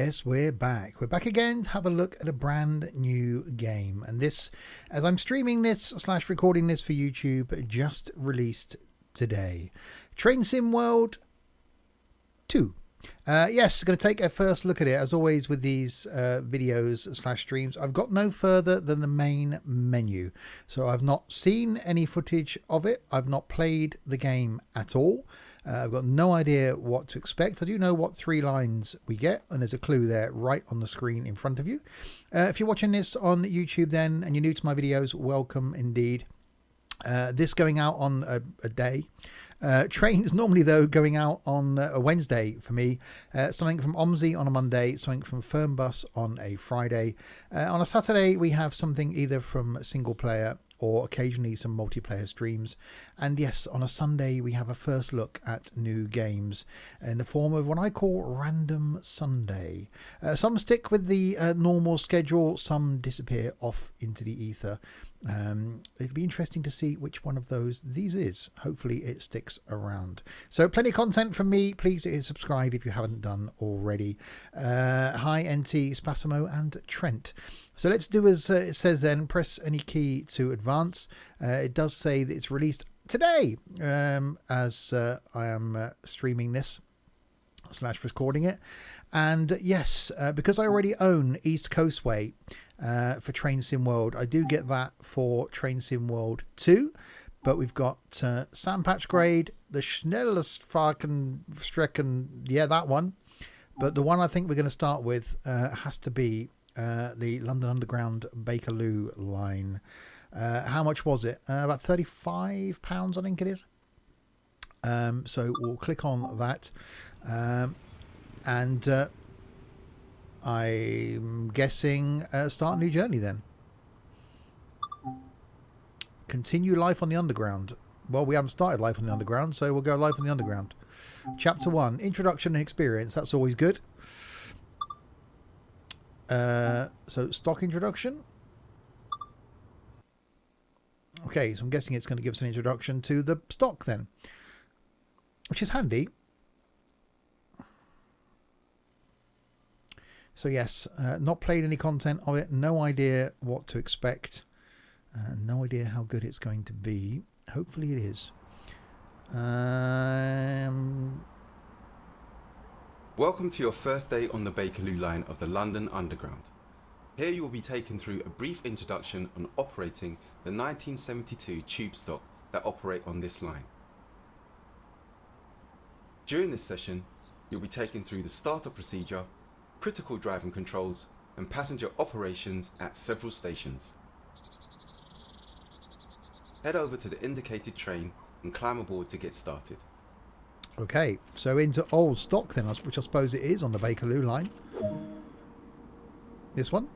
Yes, we're back. We're back again to have a look at a brand new game. And this, as I'm streaming this / recording this for YouTube, just released today. Train Sim World 2. Yes, going to take a first look at it. As always with these videos / streams, I've got no further than the main menu. So I've not seen any footage of it. I've not played the game at all. I've got no idea what to expect. I do know what 3 lines we get, and there's a clue there right on the screen in front of you. If you're watching this on YouTube then, and you're new to my videos, welcome indeed. This going out on a day. Trains normally, though, going out on a Wednesday for me. Something from OMSI on a Monday, something from Fernbus on a Friday. On a Saturday, we have something either from single player or occasionally some multiplayer streams. And yes, on a Sunday, we have a first look at new games in the form of what I call Random Sunday. Some stick with the normal schedule, some disappear off into the ether. It'll be interesting to see which one of these is. Hopefully it sticks around. So plenty of content from me. Please do subscribe if you haven't done already. Hi NT, Spasimo and Trent. So let's do as it says then. Press any key to advance. It does say that it's released today as I am streaming this / recording it. And yes, because I already own East Coastway for Train Sim World, I do get that for Train Sim World 2. But we've got Sandpatch Grade, the Schnellest fucking Strecken, yeah, that one. But the one I think we're going to start with has to be the London Underground Bakerloo Line. How much was it? About £35, I think it is. So we'll click on that. And I'm guessing start a new journey then. Continue life on the underground. Well, we haven't started life on the underground, so we'll go life on the underground. Chapter 1, Introduction and Experience. That's always good. So stock introduction. Okay, so I'm guessing it's going to give us an introduction to the stock then, which is handy. So yes, not played any content of it. No idea what to expect. No idea how good it's going to be. Hopefully it is. Welcome to your first day on the Bakerloo Line of the London Underground. Here you will be taken through a brief introduction on operating the 1972 tube stock that operate on this line. During this session, you'll be taken through the startup procedure, critical driving controls, and passenger operations at several stations. Head over to the indicated train and climb aboard to get started. Okay, so into old stock then, which I suppose it is on the Bakerloo Line. This one.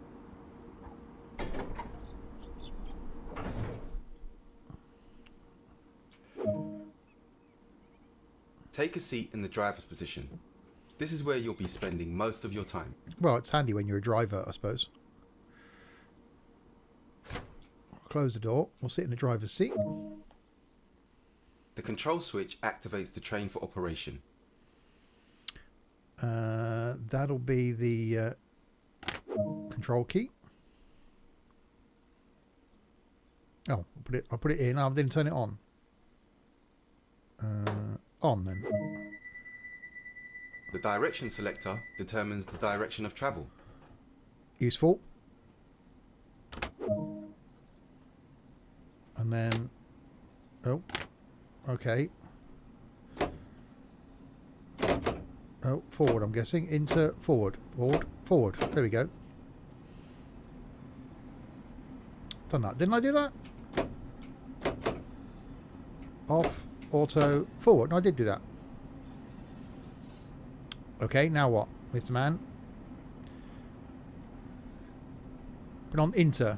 Take a seat in the driver's position. This is where you'll be spending most of your time. Well, it's handy when you're a driver, I suppose. Close the door. We'll sit in the driver's seat. The control switch activates the train for operation. That'll be the control key. Oh, I'll put it in. I didn't turn it on. On then. The direction selector determines the direction of travel. Useful. And then, oh, okay. Oh, forward, I'm guessing. Into forward, forward, forward. There we go. Done that. Didn't I do that? Off, auto, forward. No, I did do that. Okay, now what, Mr. Man? Put on enter.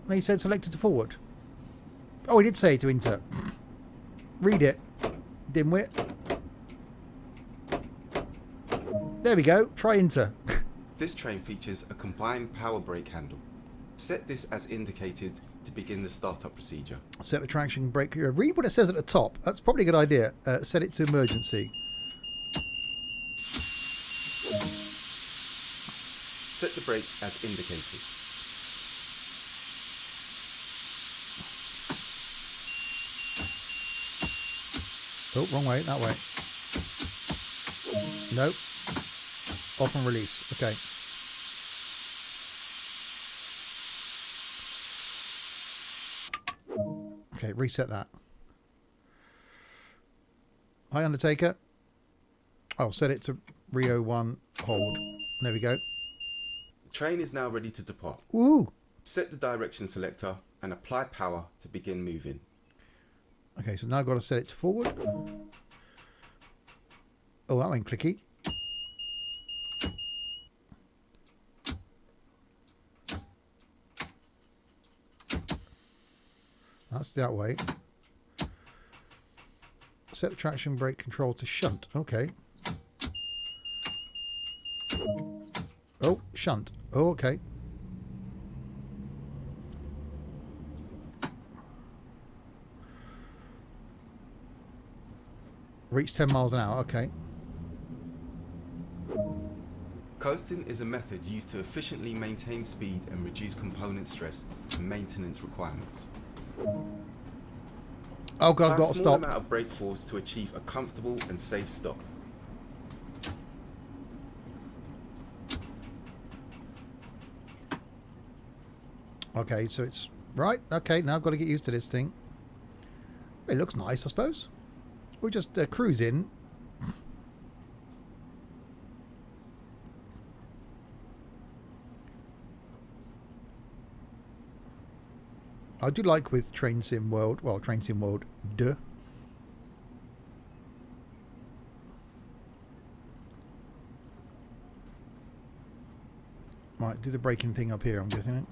No, he said selected to forward. Oh, he did say to enter. Read it, dimwit. There we go. Try enter. This train features a combined power brake handle. Set this as indicated to begin the startup procedure. Set the traction brake. Read what it says at the top. That's probably a good idea. Set it to emergency. Set the brakes as indicated. Oh, wrong way, that way. Nope. Off and release. Okay. Okay, reset that. Hi, Undertaker. I'll set it to Rio 1, hold. There we go. The train is now ready to depart. Woo! Set the direction selector and apply power to begin moving. Okay, so now I've got to set it to forward. Oh, that went clicky. That's that way. Set the traction brake control to shunt. Okay. Oh, shunt. Oh, okay. Reach 10 miles an hour. Okay. Coasting is a method used to efficiently maintain speed and reduce component stress and maintenance requirements. Oh God, I've got to Apply a small stop. amount of brake force to achieve a comfortable and safe stop. Okay, so it's right. Okay, now I've got to get used to this thing. It looks nice, I suppose. We'll just cruise in. I do like with Train Sim World. Well, Train Sim World, duh. Right, do the braking thing up here, I'm guessing it.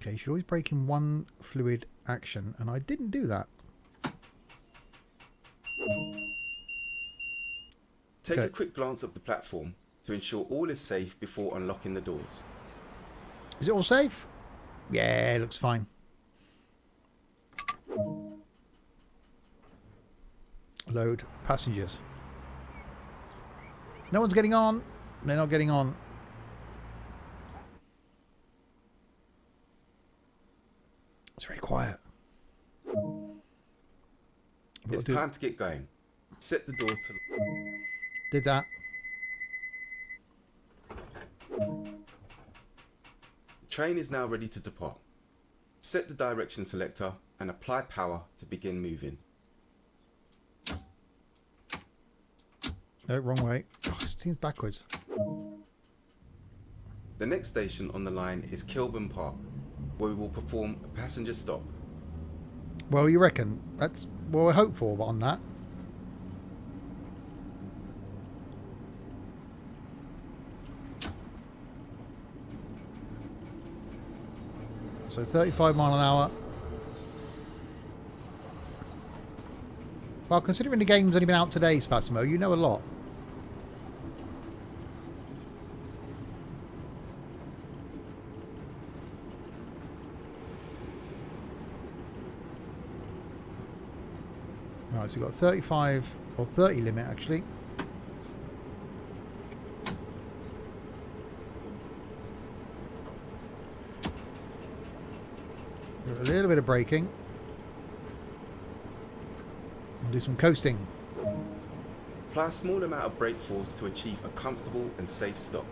Okay, you should always brake in one fluid action, and I didn't do that. Take Okay. a quick glance of the platform to ensure all is safe before unlocking the doors. Is it all safe? Yeah, it looks fine. Load passengers. No one's getting on. They're not getting on. It's very quiet. It's time to get going. Set the doors to... Did that. The train is now ready to depart. Set the direction selector and apply power to begin moving. No, wrong way. Oh, it seems backwards. The next station on the line is Kilburn Park, where we will perform a passenger stop. Well, you reckon? That's what we're hopeful on that. So 35 mile an hour. Well, considering the game's only been out today, Spasimo, you know a lot. Right, so we've got 35 or 30 limit actually. A little bit of braking. And do some coasting. Apply a small amount of brake force to achieve a comfortable and safe stop.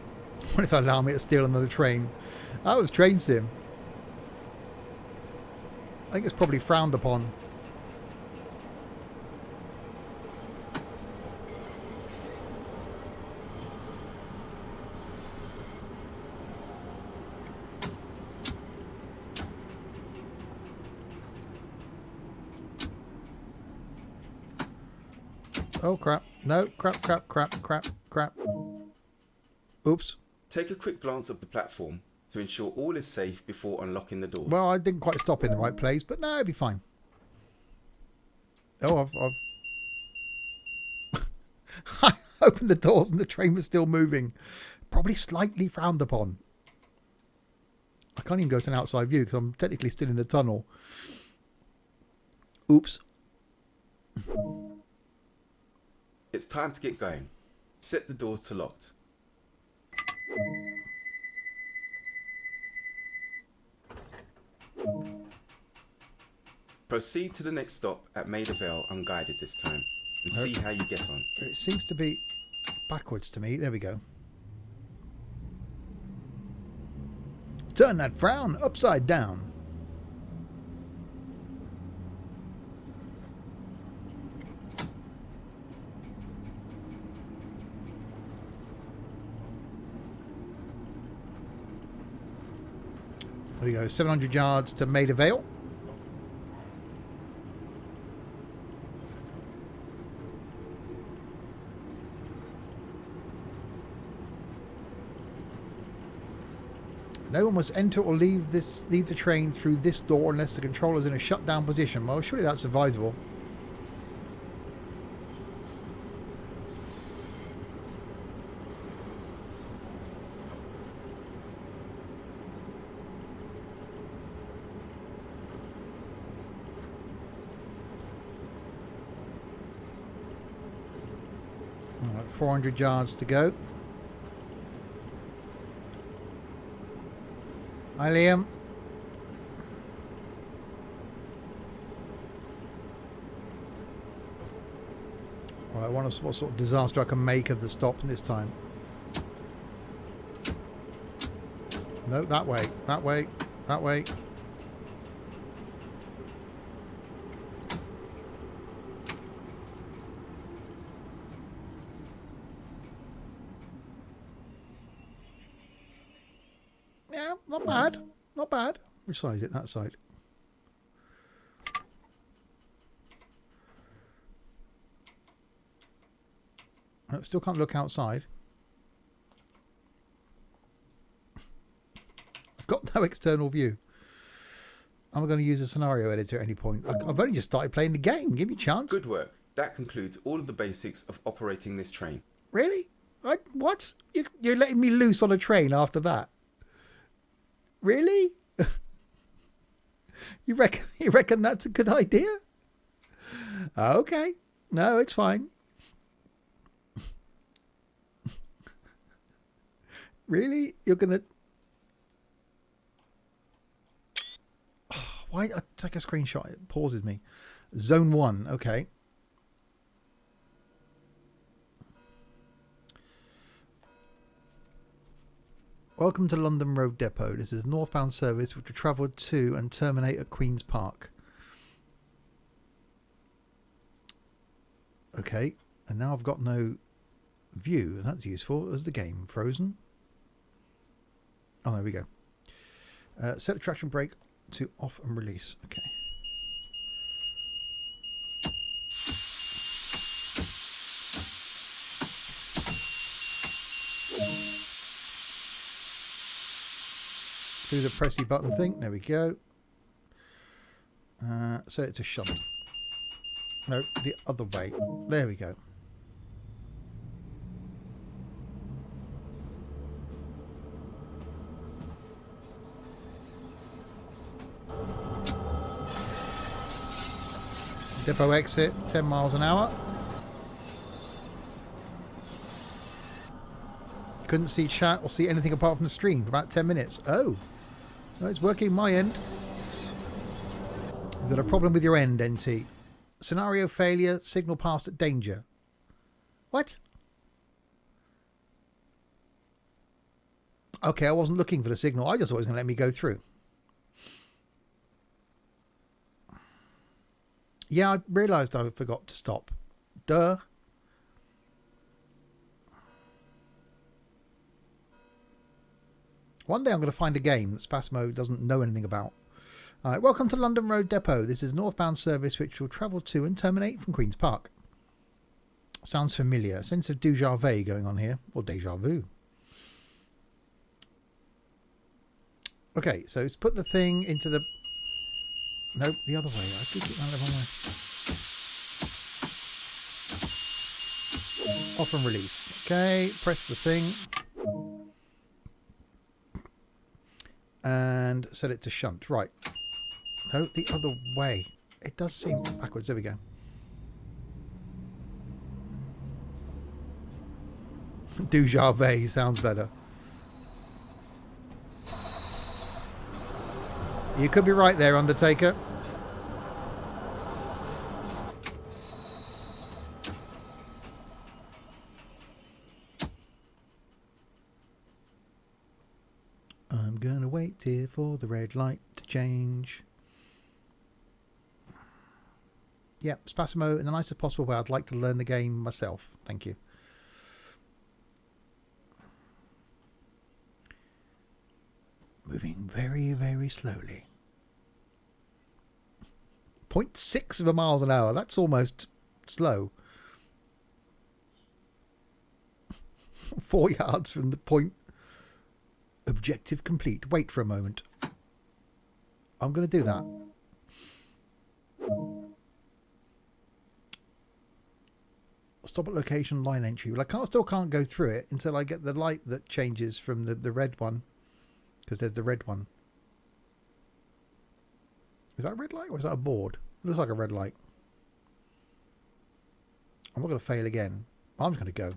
What if they allow me to steal another train? That was Train Sim. I think it's probably frowned upon. Oh crap. No, crap. Oops. Take a quick glance of the platform to ensure all is safe before unlocking the doors. Well, I didn't quite stop in the right place, but no, it'll be fine. Oh, I opened the doors and the train was still moving. Probably slightly frowned upon. I can't even go to an outside view because I'm technically still in the tunnel. Oops. It's time to get going. Set the doors to locked. Proceed to the next stop at Maida Vale unguided this time and see how you get on. It seems to be backwards to me. There we go. Turn that frown upside down. There we go. 700 yards to Maida Vale. No one must enter or leave the train through this door unless the controller is in a shutdown position. Well, surely that's advisable. All right, 400 yards to go. Hi, Liam. All right, I wonder what sort of disaster I can make of the stop this time. No, that way, that way, that way. Yeah, not bad. Not bad. Which side is it? That side. I still can't look outside. I've got no external view. I'm going to use a scenario editor at any point. I've only just started playing the game. Give me a chance. Good work. That concludes all of the basics of operating this train. Really? What? You're letting me loose on a train after that? Really? You reckon that's a good idea? Okay. No, it's fine. Really? You're gonna... Why? I take a screenshot. It pauses me. Zone 1. Okay. Welcome to London Road Depot. This is a northbound service which will travel to and terminate at Queen's Park. Okay, and now I've got no view. That's useful. Is the game frozen? Oh, there we go. Set the traction brake to off and release. Okay. Do the pressy button thing. There we go. Set it to shunt. No, the other way. There we go. Depot exit, 10 miles an hour. Couldn't see chat or see anything apart from the stream for about 10 minutes. Oh. No, it's working my end. You've got a problem with your end, NT. Scenario failure, signal passed at danger. What? Okay, I wasn't looking for the signal. I just thought it was going to let me go through. Yeah, I realised I forgot to stop. Duh. One day I'm going to find a game that Spasmo doesn't know anything about. Welcome to London Road Depot. This is a northbound service which will travel to and terminate from Queen's Park. Sounds familiar. A sense of déjà vu going on here. Or déjà vu. Okay, so let's put the thing into the... Nope, the other way. I keep it around the wrong way. Off and release. Okay, press the thing. And set it to shunt. Right. No, the other way. It does seem backwards. There we go. Dujardin sounds better. You could be right there, Undertaker. I'm gonna wait here for the red light to change. Yep, Spasimo, in the nicest possible way. I'd like to learn the game myself. Thank you. Moving very, very slowly. 0.6 of a miles an hour. That's almost slow. 4 yards from the point. Objective complete. Wait for a moment. I'm going to do that. Stop at location, line entry. Well, I still can't go through it until I get the light that changes from the red one. Because there's the red one. Is that a red light or is that a board? It looks like a red light. I'm not going to fail again. I'm just going to go.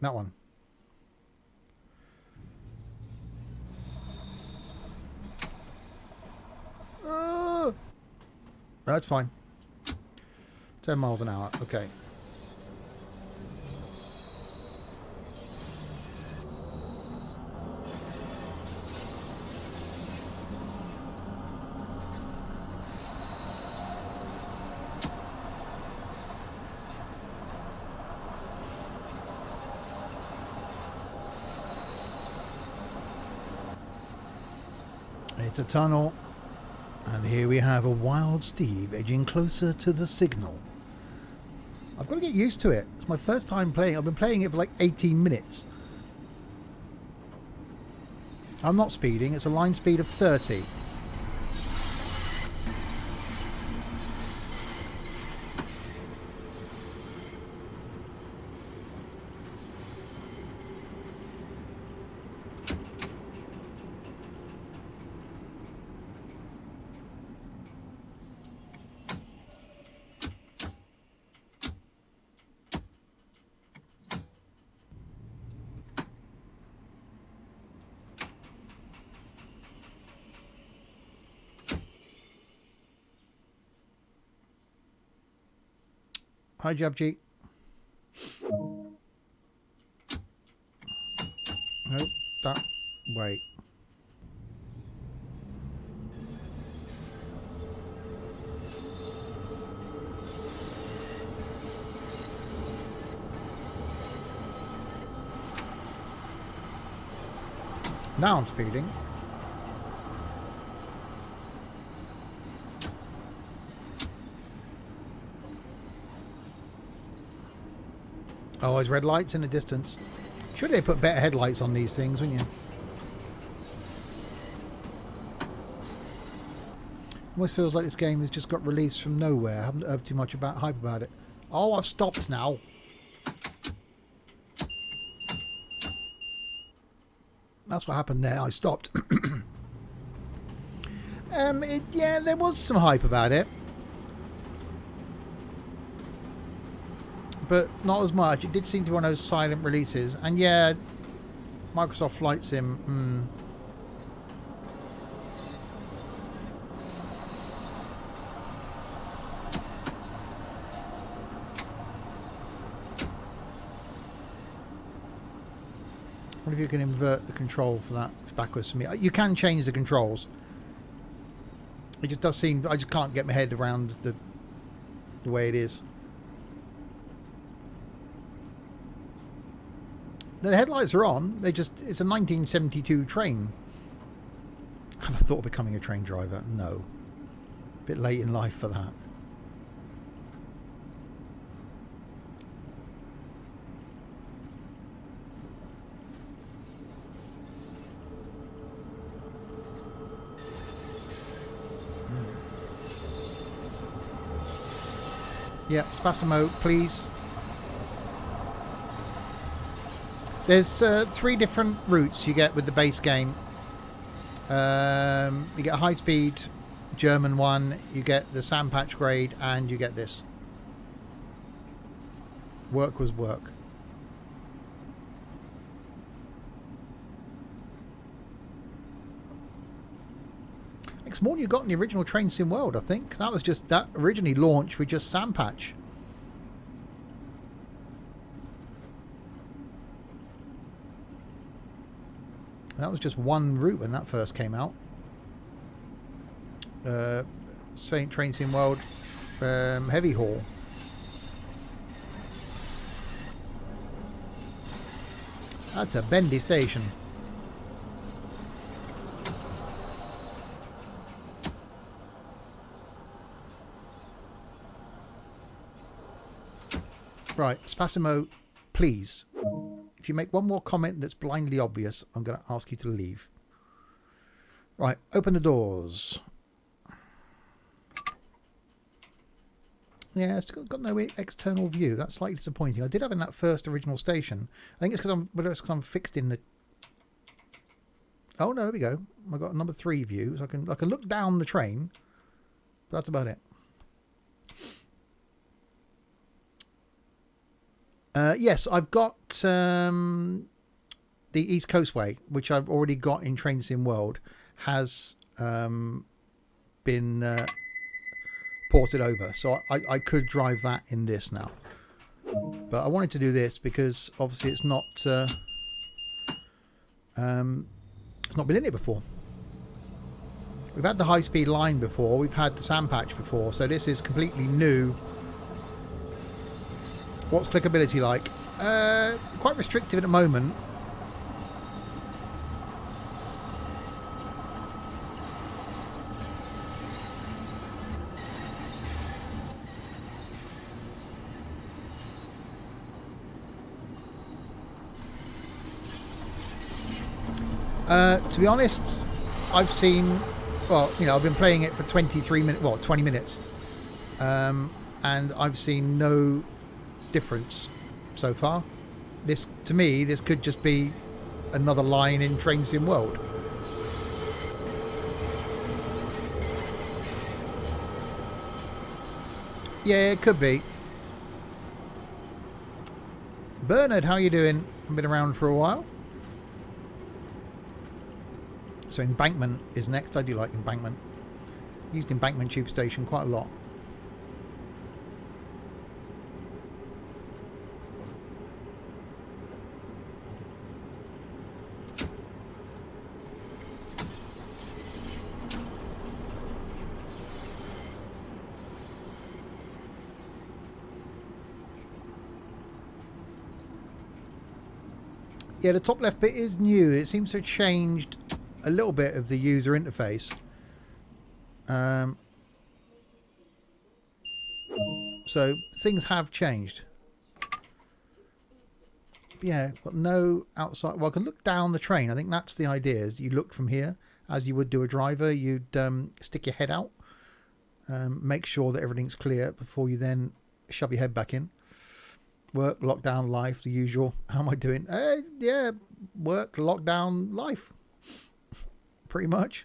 That one. That's fine. 10 miles an hour. Okay. It's a tunnel. And here we have a Wild Steve edging closer to the signal. I've got to get used to it. It's my first time playing. I've been playing it for like 18 minutes. I'm not speeding. It's a line speed of 30. Hi, Jabji. Nope, that way. Now I'm speeding. Oh, there's red lights in the distance. Should they put better headlights on these things, wouldn't you? Almost feels like this game has just got released from nowhere. I haven't heard too much hype about it. Oh, I've stopped now. That's what happened there. I stopped. Yeah, there was some hype about it. But not as much. It did seem to be one of those silent releases. And yeah, Microsoft Flight Sim. I wonder if you can invert the control for that backwards for me. You can change the controls. It just does seem... I just can't get my head around the way it is. The headlights are on. It's a 1972 train. Have I thought of becoming a train driver? No. A bit late in life for that. Yeah, Spasimo, please. There's 3 different routes you get with the base game. You get a high-speed German one, you get the sandpatch grade, and you get this. Work was work. It's more than you got in the original Train Sim World, I think. That was just, that originally launched with just Sandpatch. That was just one route when that first came out. St. Train Sim World Heavy Haul. That's a bendy station. Right, Spasimo, please. If you make one more comment that's blindly obvious, I'm going to ask you to leave. Right, open the doors. Yeah, it's got no external view. That's slightly disappointing. I did have in that first original station. I think it's because I'm fixed in the... Oh no, there we go. I've got number 3 views. I can look down the train. But that's about it. Yes, I've got the East Coastway, which I've already got in Train Sim World, has been ported over. So I could drive that in this now. But I wanted to do this because obviously it's not been in it before. We've had the high-speed line before. We've had the Sandpatch before. So this is completely new. What's clickability like? Quite restrictive at the moment. To be honest, I've seen, well, you know, I've been playing it for 23 minutes, well, 20 minutes. And I've seen no difference so far. This, to me, this could just be another line in Train Sim World. Yeah, it could be. Bernard, how are you doing? I've been around for a while. So Embankment is next. I do like Embankment. Used Embankment tube station quite a lot. Yeah, the top left bit is new. It seems to have changed a little bit of the user interface. So things have changed. But yeah, got no outside. Well, I can look down the train. I think that's the idea. Is you look from here as you would do a driver. You'd stick your head out, make sure that everything's clear before you then shove your head back in. Work, lockdown, life, the usual. How am I doing? Yeah, work, lockdown, life. Pretty much.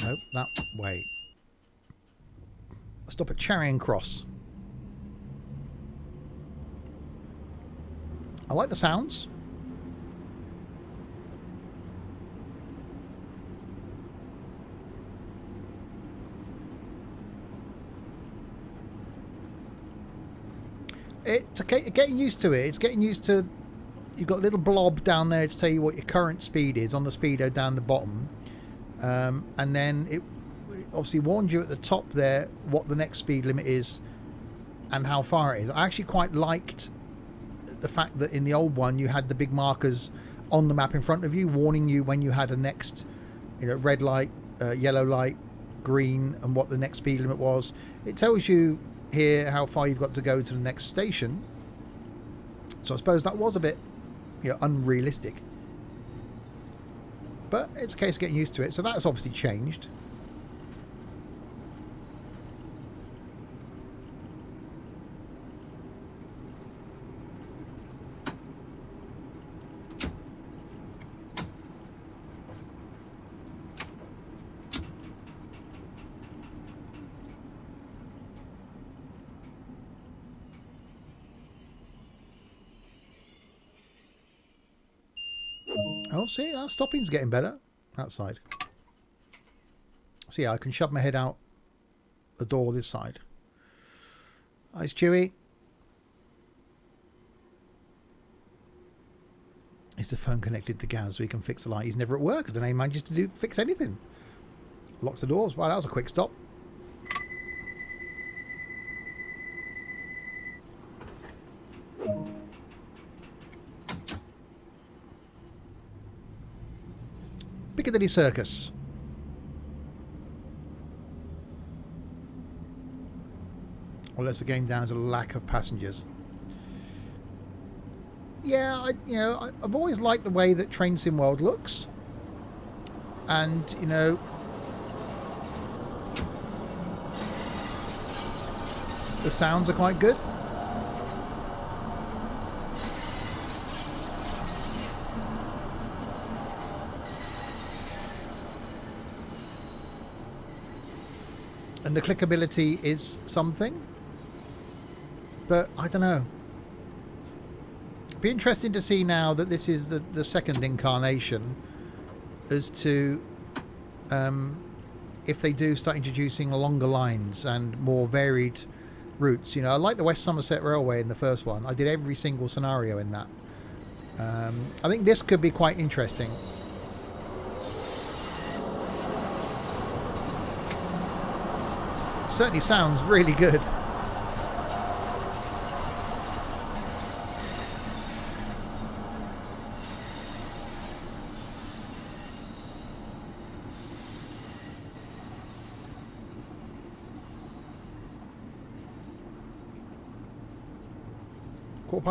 Nope, that way. Stop at Charing Cross. I like the sounds. It's okay, getting used to it. It's getting used to. You've got a little blob down there to tell you what your current speed is on the speedo down the bottom, and then it obviously warned you at the top there what the next speed limit is and how far it is. I actually quite liked the fact that in the old one you had the big markers on the map in front of you warning you when you had a next, you know, red light, yellow light, green, and what the next speed limit was. It tells you here how far you've got to go to the next station. So I suppose that was a bit, you know, unrealistic, but it's a case of getting used to it. So that's obviously changed. Oh, see, our stopping's getting better. Outside. See, I can shove my head out the door this side. Hi, Stewie. Is the phone connected to Gaz so he can fix the light? He's never at work. I don't know he manages to fix anything. Lock the doors. Wow, that was a quick stop. Piccadilly Circus. Well, that's the game down to the lack of passengers. Yeah, I've always liked the way that Train Sim World looks, and the sounds are quite good. And the clickability is something, but I don't know. Be interesting to see now that this is the second incarnation as to if they do start introducing longer lines and more varied routes. I like the West Somerset Railway in the first one. I did every single scenario in that. I think this could be quite interesting. It certainly sounds really good.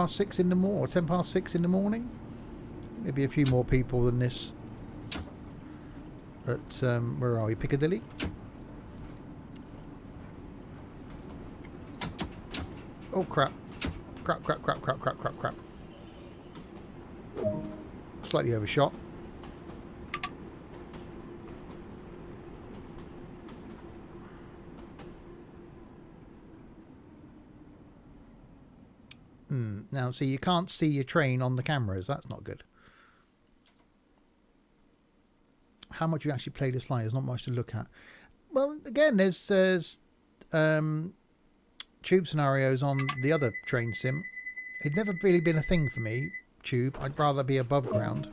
6:15 in the morning, or 6:10 in the morning. Maybe a few more people than this at where are we? Piccadilly. Oh crap! Crap! Slightly overshot. Now, see, you can't see your train on the cameras. That's not good. How much you actually play this line? There's not much to look at. Well, again, there's tube scenarios on the other train sim. It's never really been a thing for me, tube. I'd rather be above ground.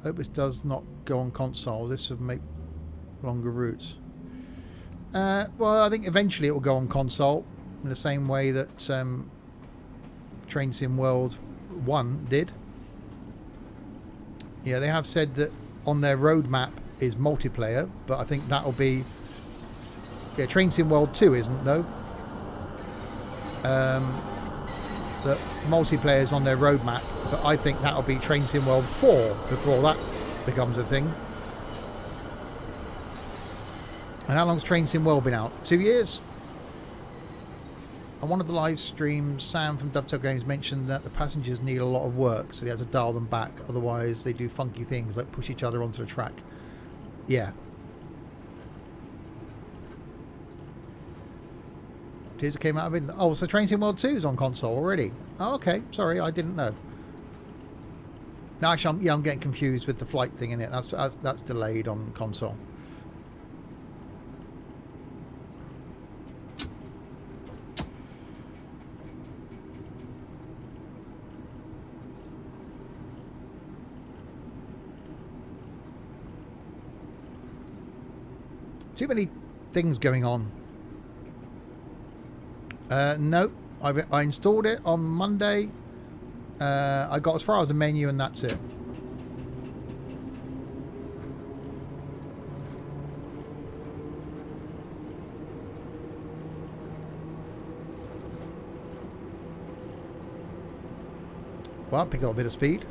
Hope this does not go on console. This would make longer routes. Well, I think eventually it will go on console in the same way that Train Sim World 1 did. Yeah, they have said that on their roadmap is multiplayer, but I think that'll be... Yeah, Train Sim World 2 isn't, though. That multiplayer is on their roadmap, but I think that'll be Train Sim World 4 before that becomes a thing. And how long's Train Sim World been out? 2 years? On one of the live streams, Sam from Dovetail Games mentioned that the passengers need a lot of work, so they have to dial them back, otherwise they do funky things like push each other onto the track. Yeah. Tears came out of it. Oh, so Train Sim World 2 is on console already. Oh, okay. Sorry, I didn't know. No, actually, I'm getting confused with the flight thing in it. That's delayed on console. Too many things going on. Nope. I installed it on Monday. I got as far as the menu and that's it. Well, picked up a bit of speed.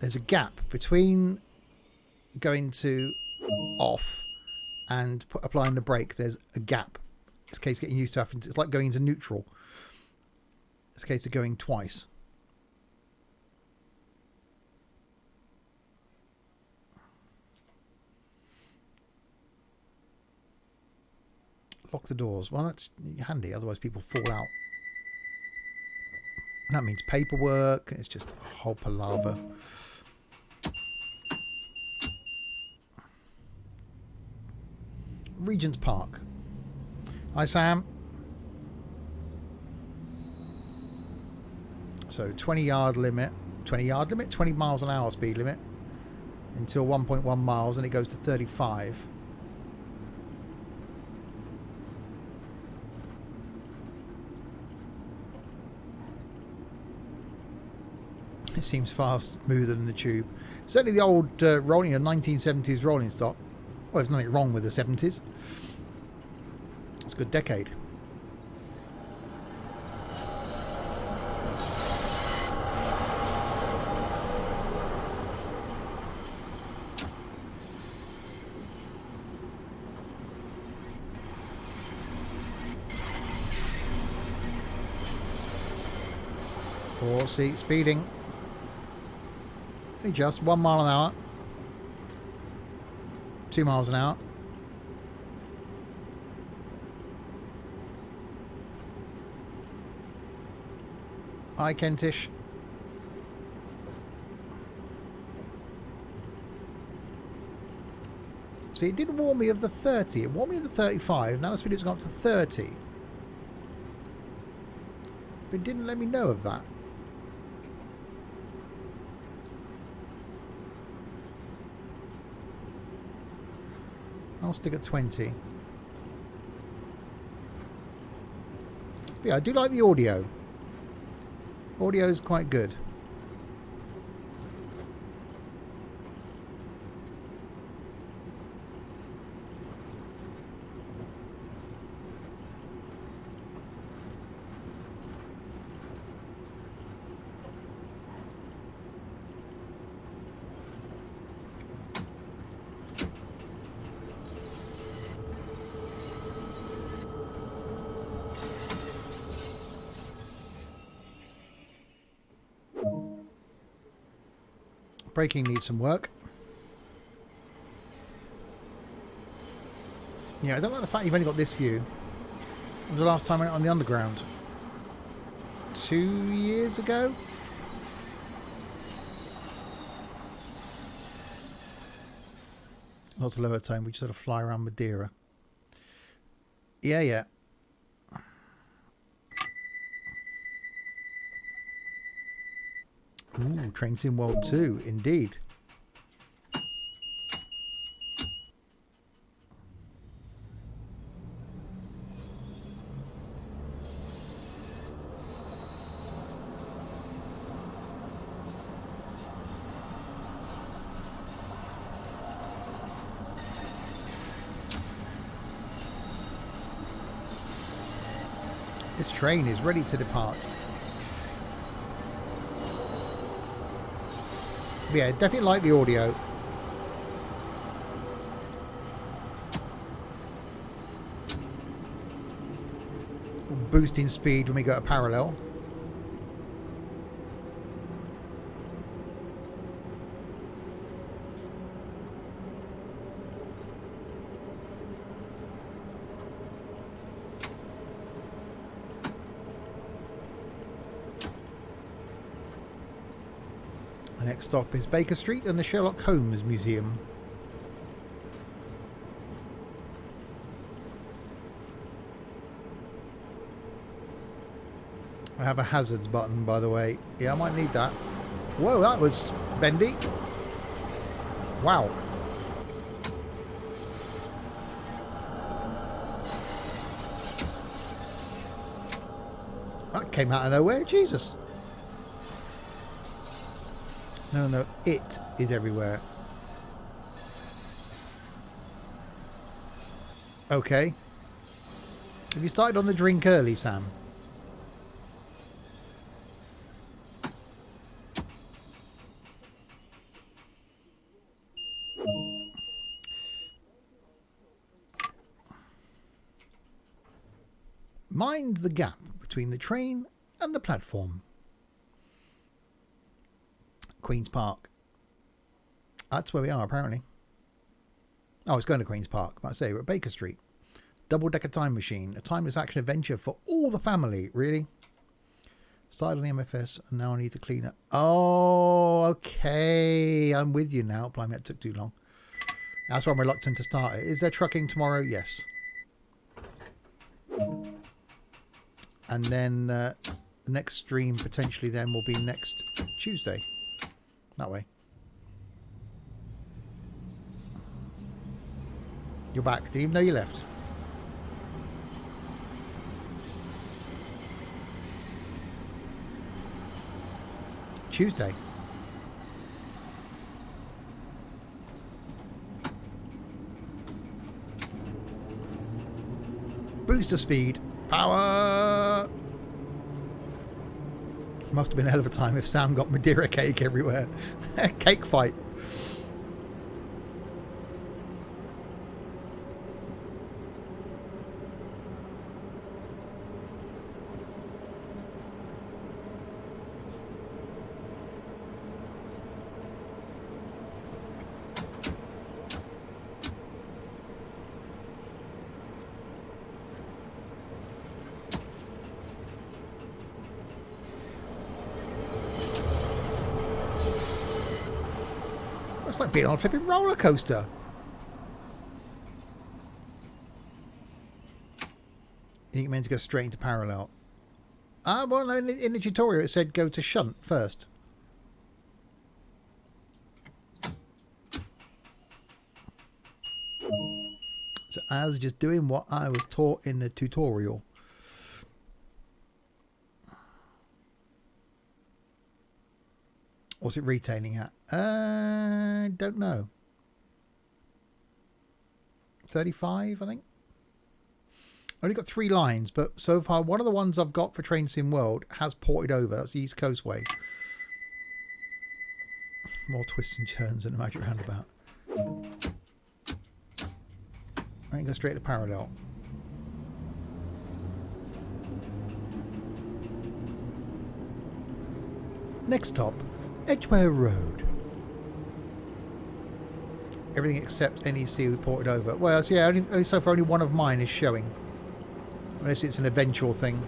there's a gap between going to off and applying the brake. There's a gap. It's a case of getting used to having to, it's like going into neutral. It's a case of going twice. Lock the doors. Well, that's handy. Otherwise people fall out. And that means paperwork. It's just a whole palaver. Regent's Park. Hi, Sam. So 20-yard limit. 20-yard limit? 20 miles an hour speed limit. Until 1.1 miles, and it goes to 35. It seems far smoother than the tube. Certainly the old rolling, 1970s rolling stock. Well, there's nothing wrong with the 70s. It's a good decade. Four seat speeding. Just 1 mile an hour. 2 miles an hour. Hi, Kentish. See, it didn't warn me of the 30. It warned me of the 35. Now the speed it's gone up to 30. But it didn't let me know of that. I'll stick at 20. But yeah, I do like the audio. Audio is quite good. Braking needs some work. Yeah, I don't like the fact you've only got this view. When was the last time I went on the underground? 2 years ago? Not a lower tone, we just sort of fly around Madeira. Yeah, yeah. Ooh, Train Sim World 2, indeed. This train is ready to depart. But yeah, definitely like the audio. Boosting speed when we go to parallel. The next stop is Baker Street and the Sherlock Holmes Museum. I have a hazards button, by the way. Yeah, I might need that. Whoa, that was bendy. Wow. That came out of nowhere. Jesus. No, no, it is everywhere. Okay. Have you started on the drink early, Sam? Mind the gap between the train and the platform. Queen's Park. That's where we are, apparently. Oh, it's going to Queen's Park. I say, we're at Baker Street. Double-decker time machine. A timeless action adventure for all the family. Really? Started on the MFS and now I need to clean up. Oh, okay. I'm with you now. Blimey, that took too long. That's why I'm reluctant to start it. Is there trucking tomorrow? Yes. And then the next stream potentially then will be next Tuesday. That way. You're back. Didn't even know you left. Tuesday. Booster speed. Power. Must have been a hell of a time if Sam got Madeira cake everywhere. Cake fight. It's like being on a flipping roller coaster. You think you're meant to go straight into parallel? Well, no, in the tutorial it said go to shunt first. So I was just doing what I was taught in the tutorial. What's it retailing at? Don't know. 35, I think. I only got 3 lines, but so far one of the ones I've got for Train Sim World has ported over. That's the East Coast way. More twists and turns than a magic roundabout. I can go straight to parallel. Next stop, Edgware Road. Everything except NEC we ported over. Well, so yeah, only so far only one of mine is showing. Unless it's an eventual thing.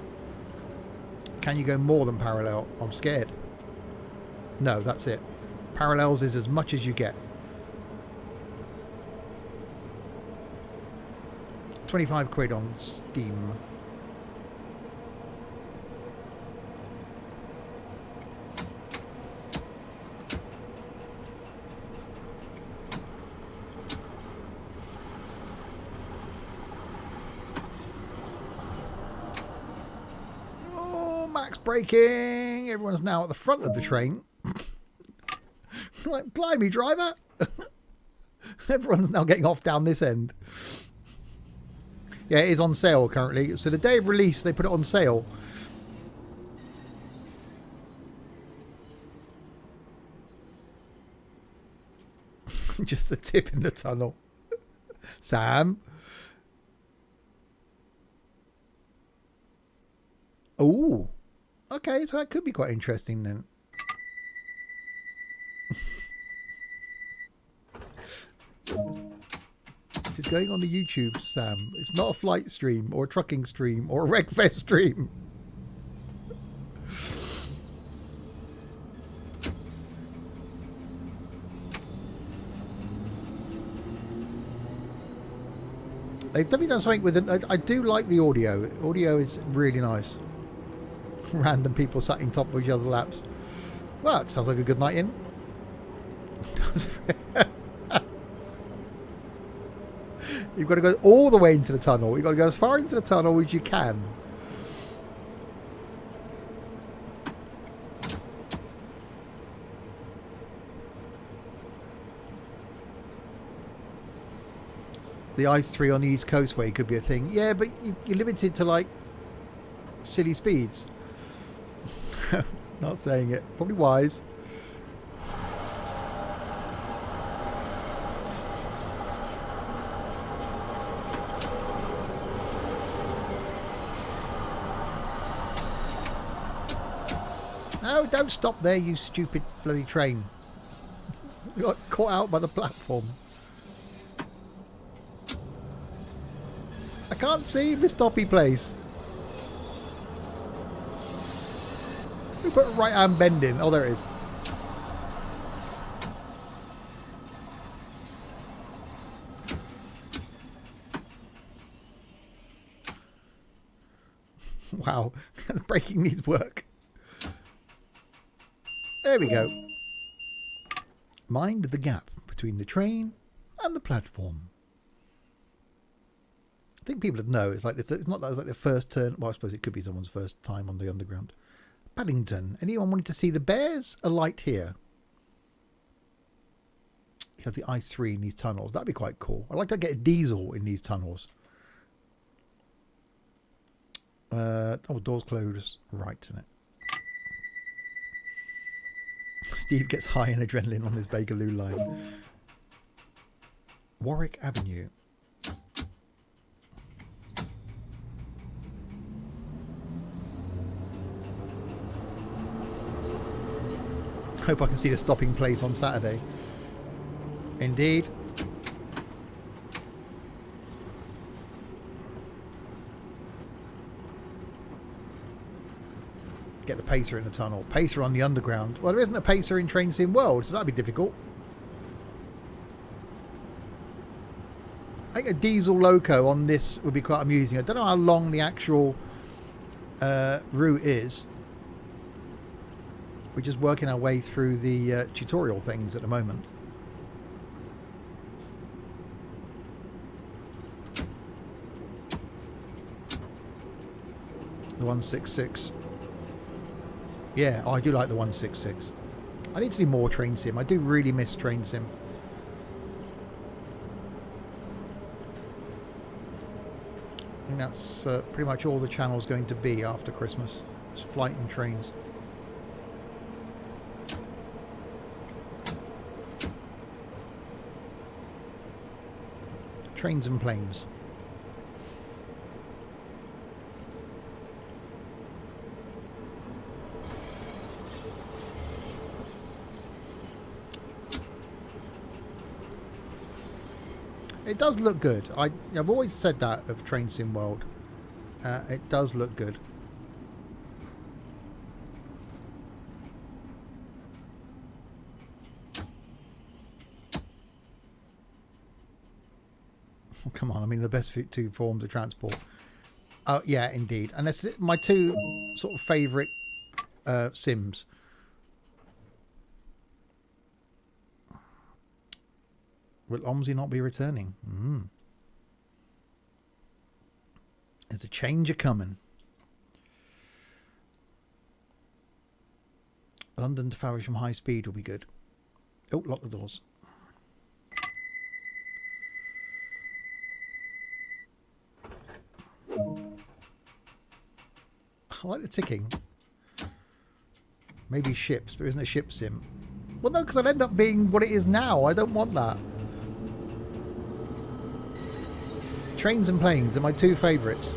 Can you go more than parallel? I'm scared. No, that's it. Parallels is as much as you get. 25 quid on Steam. Braking. Everyone's now at the front of the train. Like, blimey, driver. Everyone's now getting off down this end. Yeah, it is on sale currently. So the day of release, they put it on sale. Just a tip in the tunnel. Sam. Oh. Okay, so that could be quite interesting then. This is going on the YouTube, Sam. It's not a flight stream or a trucking stream or a Wreckfest stream. They've definitely done something with it. I do like the audio. Audio is really nice. Random people sat in top of each other's laps. Well, it sounds like a good night in. You've got to go all the way into the tunnel. You've got to go as far into the tunnel as you can. The Ice 3 on the East Coast way could be a thing. Yeah, but you're limited to like silly speeds. Not saying it. Probably wise. No, don't stop there, you stupid bloody train. You got caught out by the platform. I can't see the stoppy place. We put right hand bend in. Oh, there it is. Wow, the braking needs work. There we go. Mind the gap between the train and the platform. I think people would know. It's like it's not like, it's like the first turn. Well, I suppose it could be someone's first time on the underground. Paddington. Anyone wanting to see the bears alight here? You have the I3 in these tunnels. That'd be quite cool. I'd like to get a diesel in these tunnels. Oh, doors closed. Right, isn't it? Steve gets high in adrenaline on his Bakerloo Line. Warwick Avenue. Hope I can see the stopping place on Saturday. Indeed. Get the pacer in the tunnel. Pacer on the underground. Well, there isn't a pacer in Train Sim World, so that'd be difficult. I think a diesel loco on this would be quite amusing. I don't know how long the actual route is. We're just working our way through the tutorial things at the moment. The 166. Yeah, oh, I do like the 166. I need to do more Train Sim. I do really miss Train Sim. I think that's pretty much all the channel's going to be after Christmas. It's flight and trains. Trains and planes. It does look good. I've always said that of Train Sim World. It does look good. Oh, come on, I mean the best two forms of transport. Oh yeah, indeed. And that's my two sort of favourite Sims. Will Omsi not be returning? There's a change a-coming. London to Faversham high speed will be good. Oh, lock the doors. I like the ticking. Maybe ships, but isn't it ship sim? Well, no, because I'd end up being what it is now. I don't want that. Trains and planes are my two favourites.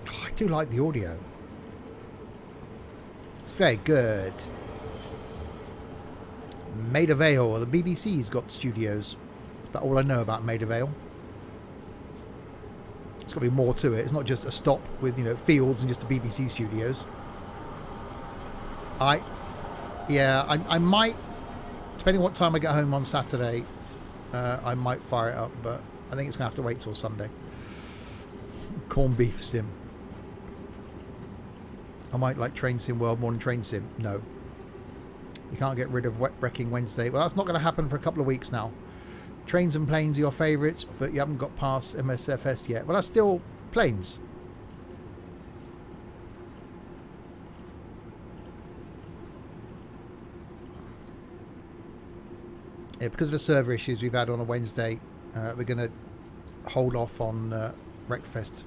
Oh, I do like the audio. It's very good. Maida Vale, the BBC's got studios. That's about all I know about Maida Vale. There's got to be more to it. It's not just a stop with, you know, fields and just the BBC studios. I might, depending on what time I get home on Saturday, I might fire it up, but I think it's going to have to wait till Sunday. Corned beef sim. I might like Train Sim World more than Train Sim. No. You can't get rid of Wet Wrecking Wednesday. Well, that's not going to happen for a couple of weeks now. Trains and planes are your favourites, but you haven't got past MSFS yet. Well, that's still planes. Yeah, because of the server issues we've had on a Wednesday, we're going to hold off on Wreckfest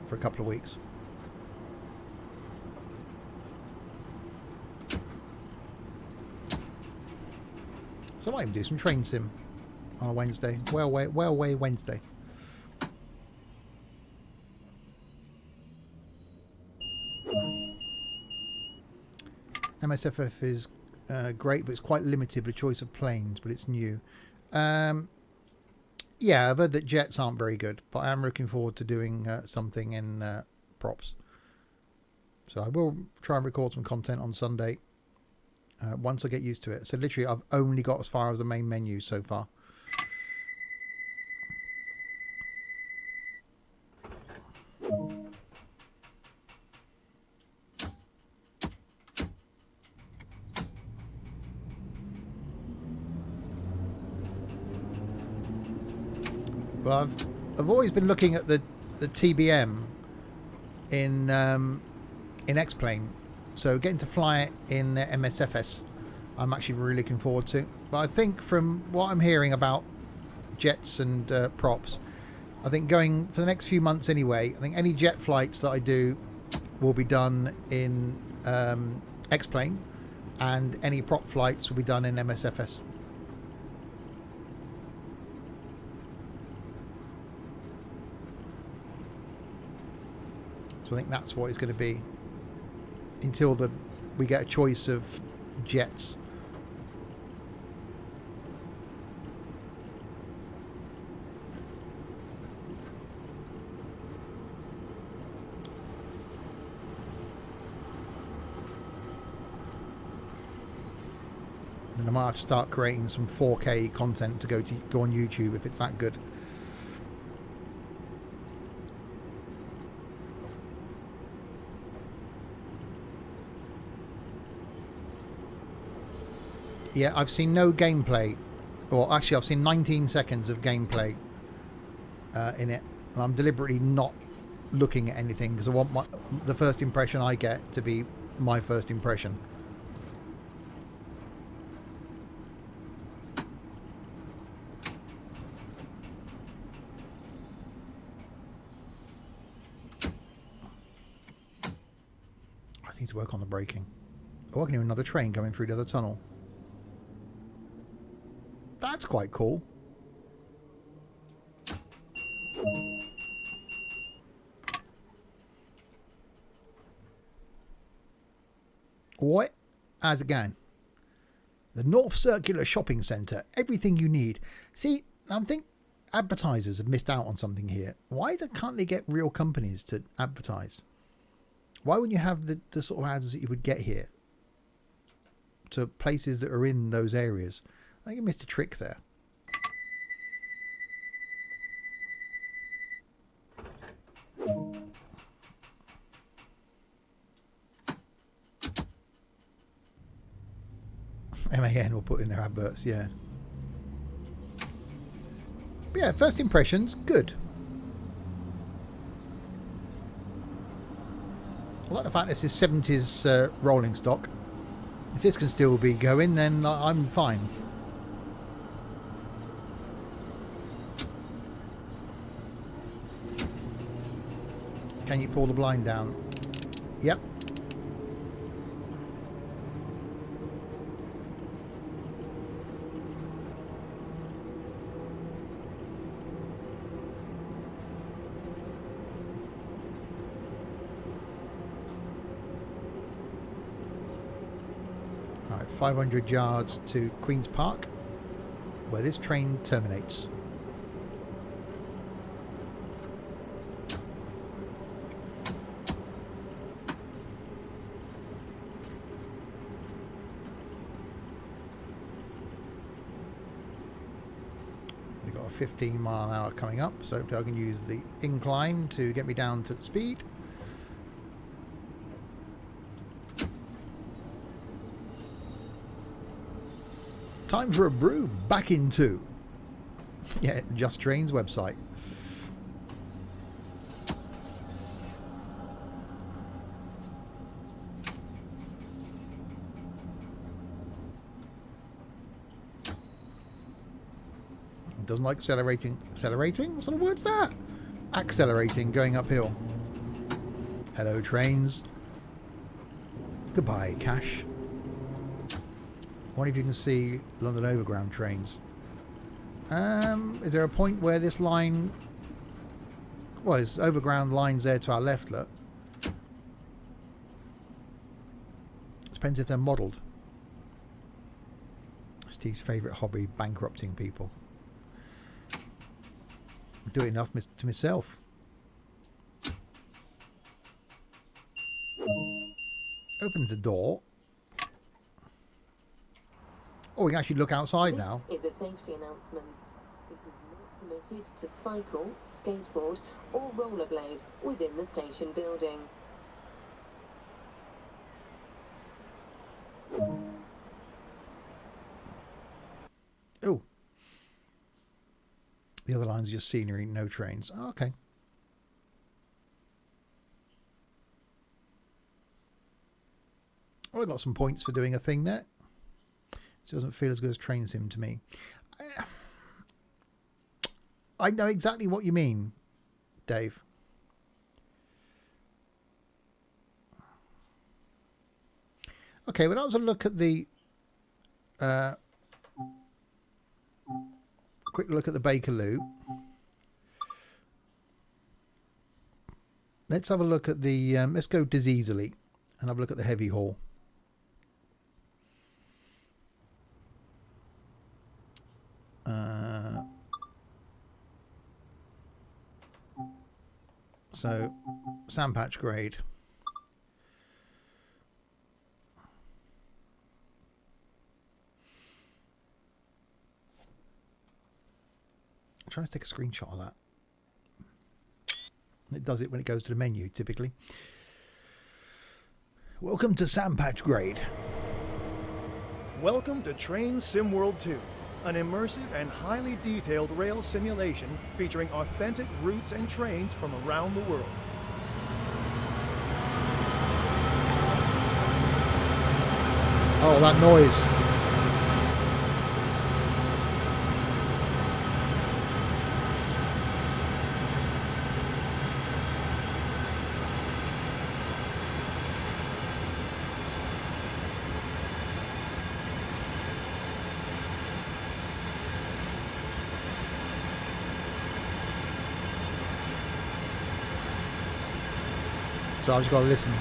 for a couple of weeks. So I might even do some train sim on a Wednesday. Wellway Wednesday. MSFF is great, but it's quite limited with a choice of planes, but it's new. Yeah, I've heard that jets aren't very good, but I am looking forward to doing something in props. So I will try and record some content on Sunday once I get used to it. So literally I've only got as far as the main menu so far. Well, I've always been looking at the TBM in X-Plane, so getting to fly it in MSFS I'm actually really looking forward to. But I think from what I'm hearing about jets and props, I think going for the next few months anyway, I think any jet flights that I do will be done in X-Plane, and any prop flights will be done in MSFS. So I think that's what it's going to be until we get a choice of jets. Then I might have to start creating some 4K content to go on YouTube if it's that good. Yeah, I've seen no gameplay, or actually I've seen 19 seconds of gameplay in it, and I'm deliberately not looking at anything because I want the first impression I get to be my first impression. I need to work on the braking. Oh, I can hear another train coming through the other tunnel. That's quite cool. What? How's it going? The North Circular Shopping Centre. Everything you need. See, I think advertisers have missed out on something here. Why can't they get real companies to advertise? Why wouldn't you have the sort of ads that you would get here to places that are in those areas? I think I missed a trick there. MAN will put in their adverts, yeah. But yeah, first impressions, good. I like the fact this is 70s rolling stock. If this can still be going, then I'm fine. Can you pull the blind down? Yep. All right, 500 yards to Queen's Park, where this train terminates. We've got a 15-mile-an-hour coming up, so I can use the incline to get me down to speed. Time for a brew. Back in 2. Yeah, Just Trains website. Doesn't like accelerating. Accelerating? What sort of word's that? Accelerating, going uphill. Hello, trains. Goodbye, Cash. wonder if you can see London Overground trains. Is there a point where this line... Well, there's overground lines there to our left, look. Depends if they're modelled. Steve's favourite hobby, bankrupting people. I do it enough to myself. Opens the door. Oh, we can actually look outside now. This is a safety announcement. It is not permitted to cycle, skateboard or rollerblade within the station building. Oh. The other lines are just scenery, no trains. Oh, okay. Well, I got some points for doing a thing there. It doesn't feel as good as train sim to me. I know exactly what you mean, Dave. Okay, well, that was a look at the... quick look at the Bakerloo. Let's have a look at the... let's go diseasily and have a look at the heavy haul. So, sandpatch grade. I'm trying to take a screenshot of that. It does it when it goes to the menu, typically. Welcome to Sandpatch Grade. Welcome to Train Sim World 2, an immersive and highly detailed rail simulation featuring authentic routes and trains from around the world. Oh, that noise. So I've just got to listen.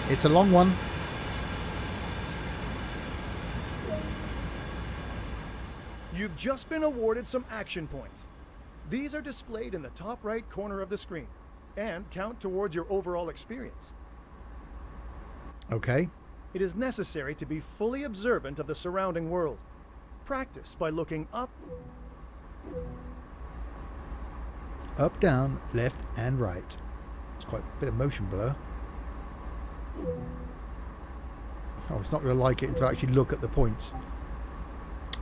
It's a long one. You've just been awarded some action points. These are displayed in the top right corner of the screen and count towards your overall experience. Okay. It is necessary to be fully observant of the surrounding world. Practice by looking up, down, left, and right. It's quite a bit of motion blur. Oh, it's not going to like it until I actually look at the points.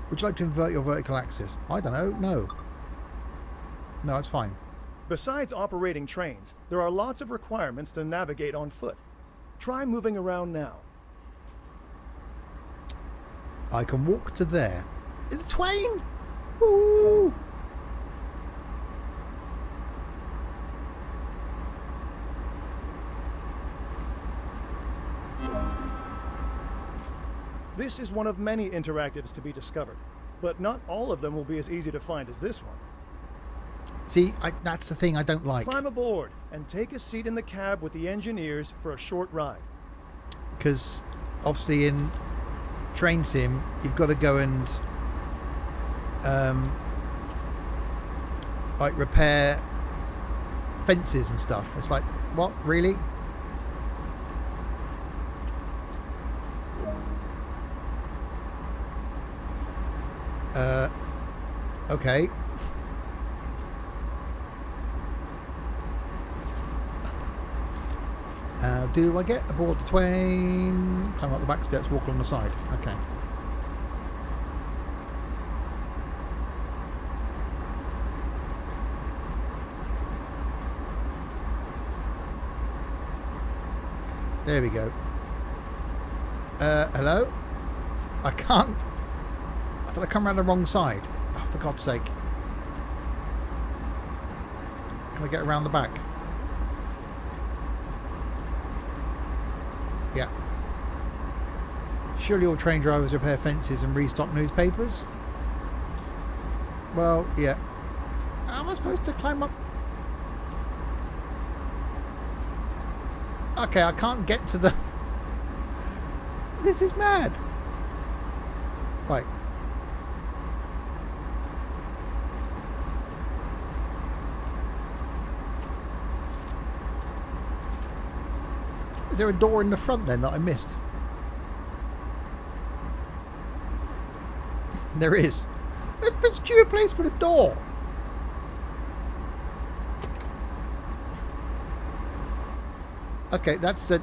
Would you like to invert your vertical axis? I don't know. No. No, it's fine. Besides operating trains, there are lots of requirements to navigate on foot. Try moving around now. I can walk to there. Is it Twain? Ooh. This is one of many interactives to be discovered, but not all of them will be as easy to find as this one. See, that's the thing I don't like. Climb aboard and take a seat in the cab with the engineers for a short ride. Because obviously in Train Sim, you've got to go and like repair fences and stuff. It's like, what, really? Okay. Do I get aboard the Twain? Climb up the back steps, walk along the side. Okay. There we go. Hello? I can't... I thought I come around the wrong side. Oh, for God's sake. Can I get around the back? Yeah. Surely all train drivers repair fences and restock newspapers? Well, yeah. How am I supposed to climb up? Okay, I can't get to the... This is mad. Right. Is there a door in the front then that I missed? There is. But stupid place for a door. Okay, that's the...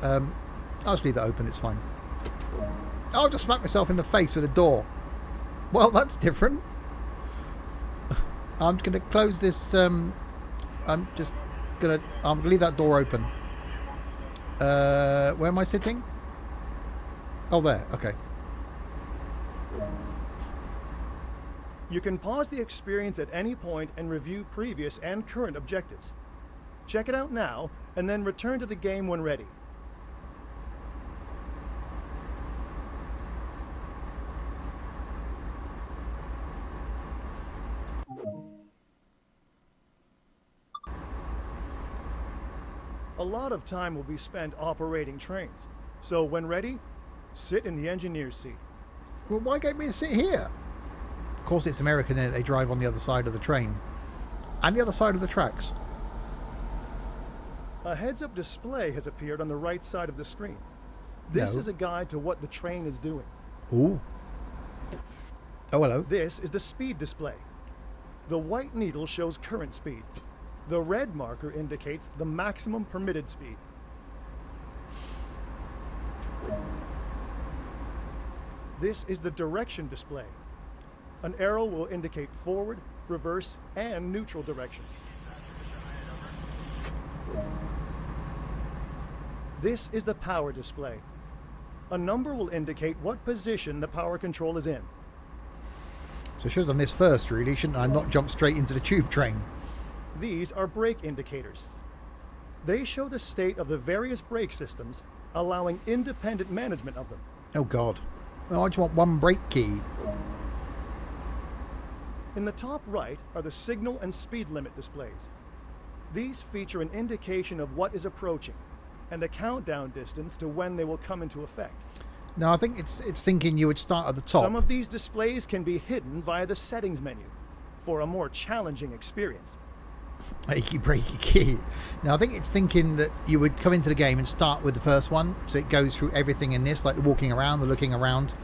I'll just leave that open, it's fine. I'll just smack myself in the face with a door. Well, that's different. I'm going to close this... I'm going to leave that door open. Where am I sitting? Oh, there. Okay. You can pause the experience at any point and review previous and current objectives. Check it out now, and then return to the game when ready. A lot of time will be spent operating trains, so when ready, sit in the engineer's seat. Well, why get me to sit here? Of course, it's American, and they drive on the other side of the train. And the other side of the tracks. A heads-up display has appeared on the right side of the screen. This No. is a guide to what the train is doing. Ooh. Oh, hello. This is the speed display. The white needle shows current speed. The red marker indicates the maximum permitted speed. This is the direction display. An arrow will indicate forward, reverse, and neutral directions. This is the power display. A number will indicate what position the power control is in. So I should have done this first, really, shouldn't I? Not jump straight into the tube train. These are brake indicators. They show the state of the various brake systems, allowing independent management of them. Oh, God. Well, I just want one brake key. In the top right are the signal and speed limit displays. These feature an indication of what is approaching and a countdown distance to when they will come into effect. No, I think it's thinking you would start at the top. Some of these displays can be hidden via the settings menu for a more challenging experience. Achy breaky key. Now, I think it's thinking that you would come into the game and start with the first one, so it goes through everything in this, like the walking around, the looking around.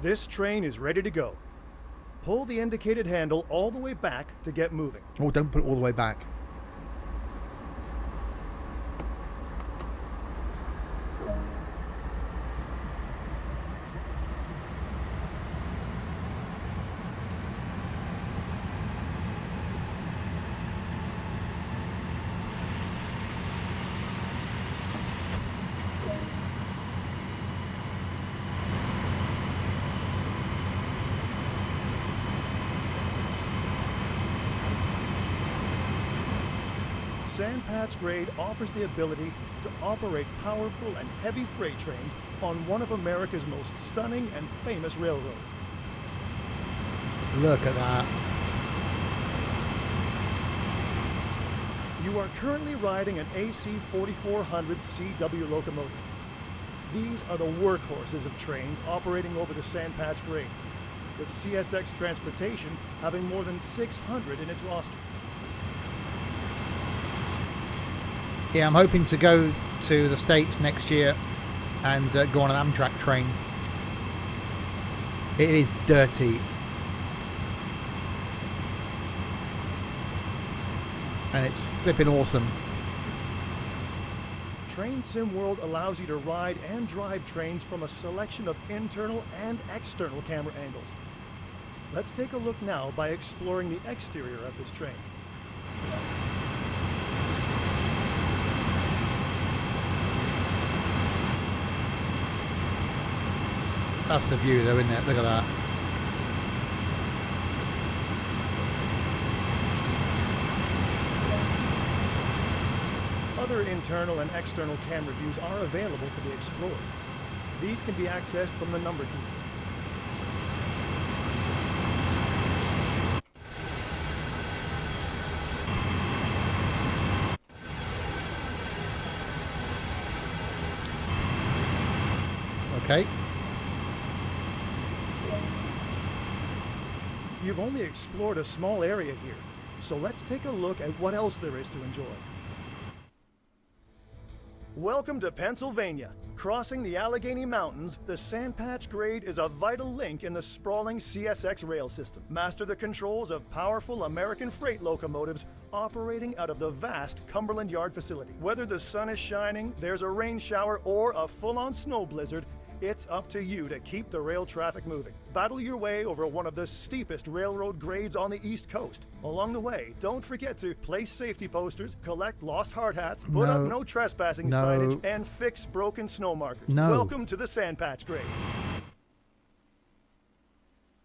This train is ready to go. Pull the indicated handle all the way back to get moving. Oh, don't put it all the way back. Sandpatch Grade offers the ability to operate powerful and heavy freight trains on one of America's most stunning and famous railroads. Look at that. You are currently riding an AC 4400 CW locomotive. These are the workhorses of trains operating over the Sandpatch Grade, with CSX Transportation having more than 600 in its roster. Yeah, I'm hoping to go to the States next year and go on an Amtrak train. It is dirty. And it's flipping awesome. Train Sim World allows you to ride and drive trains from a selection of internal and external camera angles. Let's take a look now by exploring the exterior of this train. That's the view though, isn't it? Look at that. Other internal and external camera views are available to be explored. These can be accessed from the number keys. Okay. You've only explored a small area here, so let's take a look at what else there is to enjoy. Welcome to Pennsylvania. Crossing the Allegheny Mountains, the Sandpatch Grade is a vital link in the sprawling CSX rail system. Master the controls of powerful American freight locomotives operating out of the vast Cumberland Yard facility. Whether the sun is shining, there's a rain shower, or a full-on snow blizzard, it's up to you to keep the rail traffic moving. Battle your way over one of the steepest railroad grades on the East Coast. Along the way, don't forget to place safety posters, collect lost hard hats, put up no trespassing signage, and fix broken snow markers. Welcome to the Sandpatch Grade.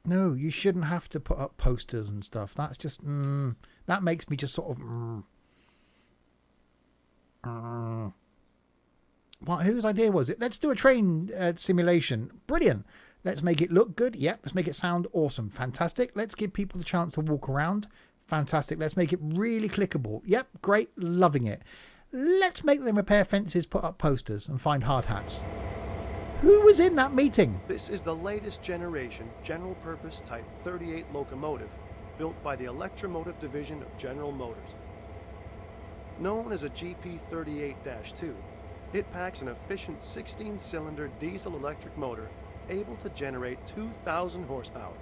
No, you shouldn't have to put up posters and stuff. That's just, that makes me just sort of, Well, whose idea was it? Let's do a train simulation. Brilliant. Let's make it look good. Yep. Let's make it sound awesome. Fantastic. Let's give people the chance to walk around. Fantastic. Let's make it really clickable. Yep. Great. Loving it. Let's make them repair fences, put up posters, and find hard hats. Who was in that meeting? This is the latest generation general purpose Type 38 locomotive built by the Electromotive Division of General Motors. Known as a GP38-2, it packs an efficient 16-cylinder diesel-electric motor able to generate 2,000 horsepower.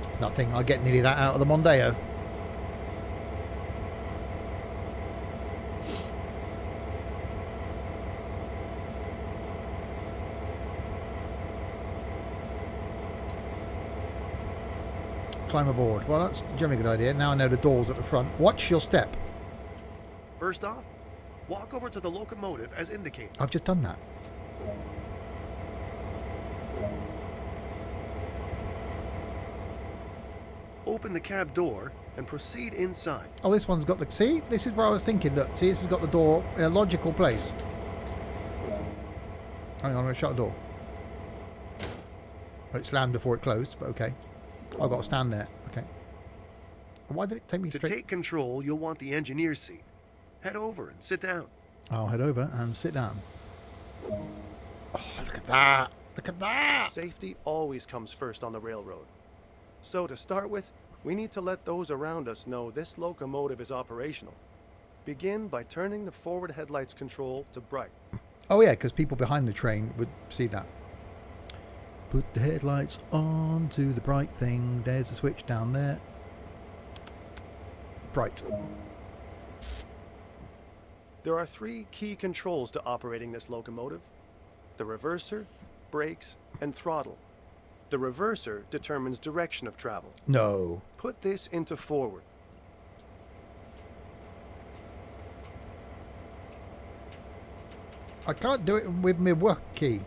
It's nothing. I'll get nearly that out of the Mondeo. Climb aboard. Well, that's generally a good idea. Now I know the door's at the front. Watch your step. First off, walk over to the locomotive as indicated. I've just done that. Open the cab door and proceed inside. Oh, this one's got the... See? This is where I was thinking. Look, see, this has got the door in a logical place. Hang on, I'm going to shut the door. Oh, it slammed before it closed, but okay. I've got to stand there. Okay. Why did it take me straight... To take control, you'll want the engineer's seat. Head over and sit down. I'll head over and sit down. Oh, look at that. Look at that. Safety always comes first on the railroad. So to start with, we need to let those around us know this locomotive is operational. Begin by turning the forward headlights control to bright. Oh yeah, because people behind the train would see that. Put the headlights on to the bright thing. There's a switch down there. Bright. There are 3 key controls to operating this locomotive: the reverser, brakes, and throttle. The reverser determines direction of travel. No. Put this into forward. I can't do it with my work key.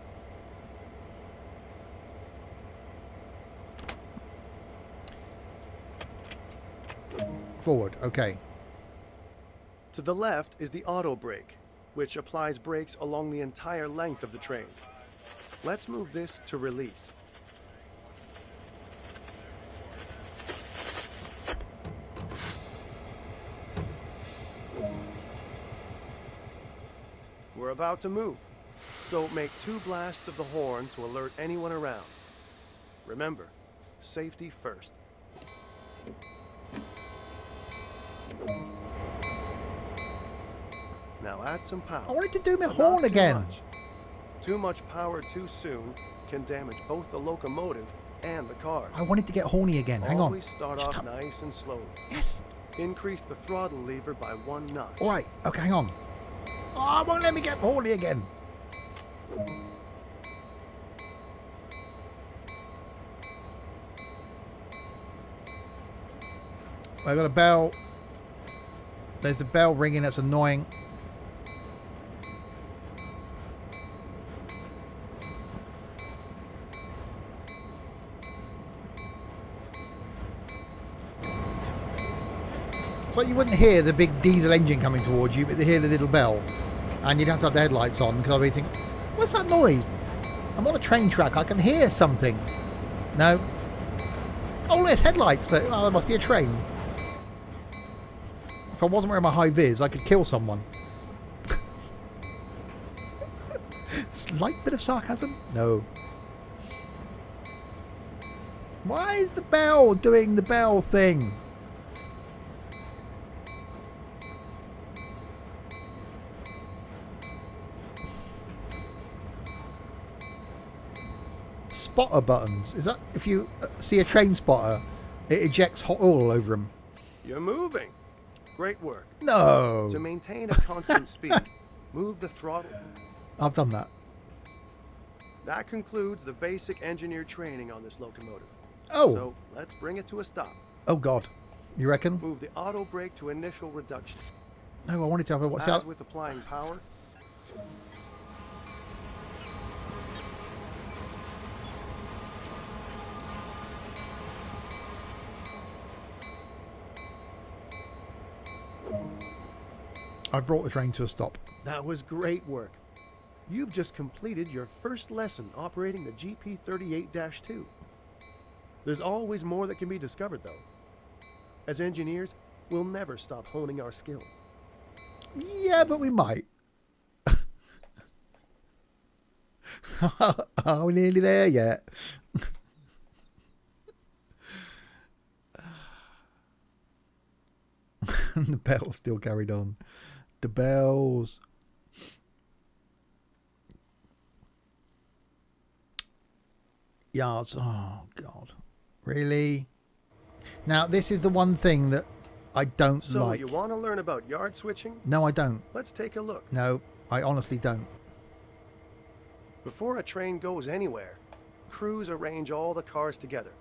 Forward, okay. To the left is the auto brake, which applies brakes along the entire length of the train. Let's move this to release. We're about to move, so make 2 blasts of the horn to alert anyone around. Remember, safety first. Now add some power. I wanted to do my But horn not again. Too much. Too much power too soon can damage both the locomotive and the cars. I wanted to get horny again. Hang on. Always start off nice and slowly. Yes. Increase the throttle lever by 1 notch. All right. Okay, hang on. Oh, it won't let me get horny again. I got a bell. There's a bell ringing. That's annoying. like you wouldn't hear the big diesel engine coming towards you, but you hear the little bell. And you'd have to have the headlights on, because I'd be thinking, what's that noise? I'm on a train track, I can hear something. No. Oh, there's headlights. Oh, there must be a train. If I wasn't wearing my high vis, I could kill someone. Slight bit of sarcasm? No. Why is the bell doing the bell thing? Spotter buttons. Is that if you see a train spotter, it ejects hot oil all over them? You're moving. Great work. No. To maintain a constant speed, move the throttle. I've done that. That concludes the basic engineer training on this locomotive. Oh. So let's bring it to a stop. Oh, God. You reckon? Move the auto brake to initial reduction. No, I wanted to have a... What's As that? with applying power, I've brought the train to a stop. that was great work. You've just completed your first lesson operating the GP38-2. There's always more that can be discovered, though. As engineers, we'll never stop honing our skills. Yeah, but we might. Are we nearly there yet? The bell still carried on. The bells. Yards. Oh, God. Really? Now, this is the one thing that I don't So, like. you want to learn about yard switching? No, I don't. Let's take a look. No, I honestly don't. Before a train goes anywhere, crews arrange all the cars together.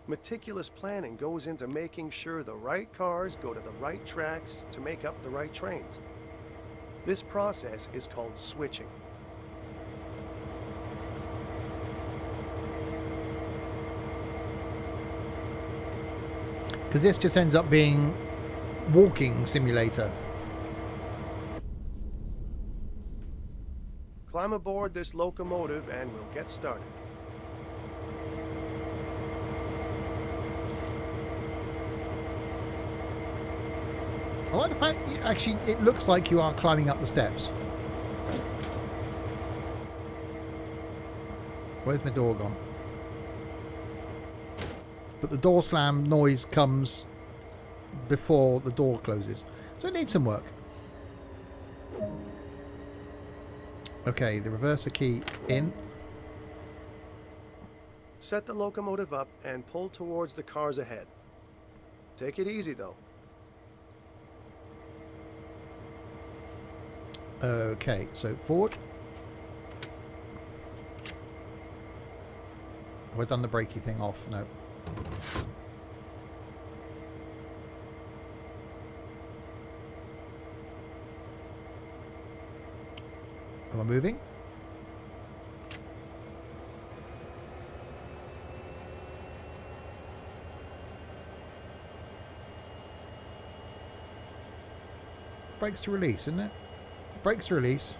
Meticulous planning goes into making sure the right cars go to the right tracks to make up the right trains. This process is called switching. Because this just ends up being walking simulator. Climb aboard this locomotive and we'll get started. I like the fact, actually, it looks like you are climbing up the steps. Where's my door gone? But the door slam noise comes before the door closes. So it needs some work. Okay, the reverser key in. Set the locomotive up and pull towards the cars ahead. Take it easy, though. Okay, so forward. Have I done the brakey thing off? No. Am I moving? Brakes to release, isn't it? Brakes to release.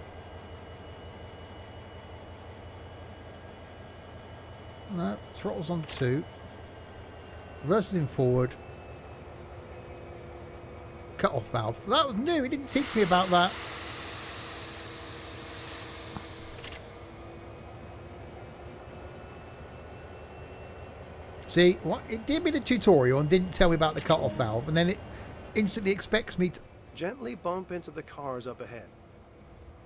No, throttle's on 2. Reverses in forward. Cut off valve. That was new. He didn't teach me about that. See, what it did me the tutorial and didn't tell me about the cut off valve, and then it instantly expects me to. Gently bump into the cars up ahead.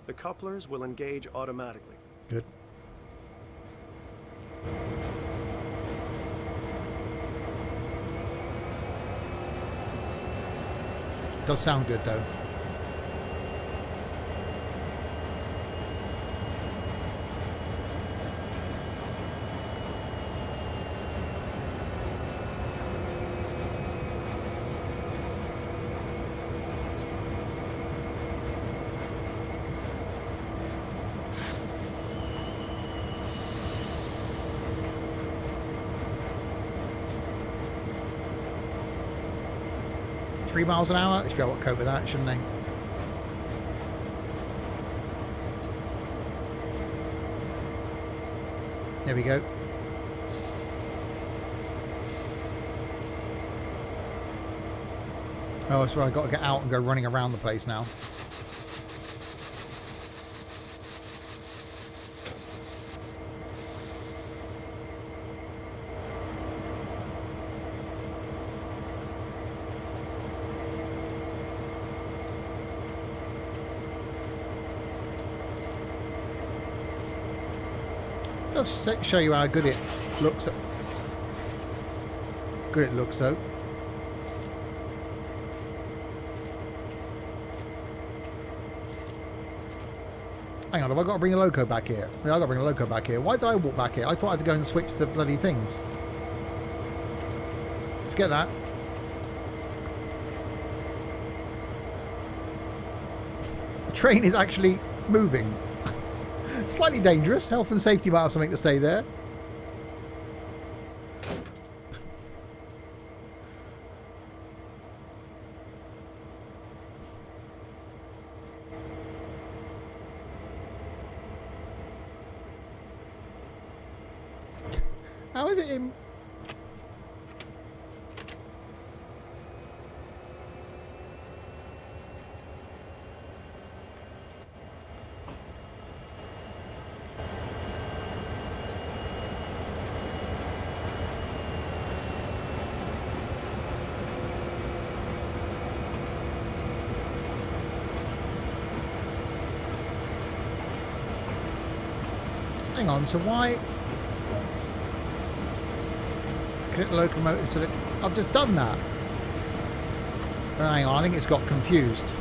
The couplers will engage automatically. Good. Does sound good though. 3 miles an hour. They should be able to cope with that, shouldn't they? There we go. Oh, so I've got to get out and go running around the place now. Does show you how good it looks. Good it looks though. Hang on, have I got to bring a loco back here? Yeah, I've got to bring a loco back here. Why did I walk back here? I thought I had to go and switch the bloody things. Forget that. The train is actually moving. Slightly dangerous. Health and safety might have something to say there. How is it in... Hang on, so why... Connect the locomotive to the... I've just done that. Hang on, I think it's got confused.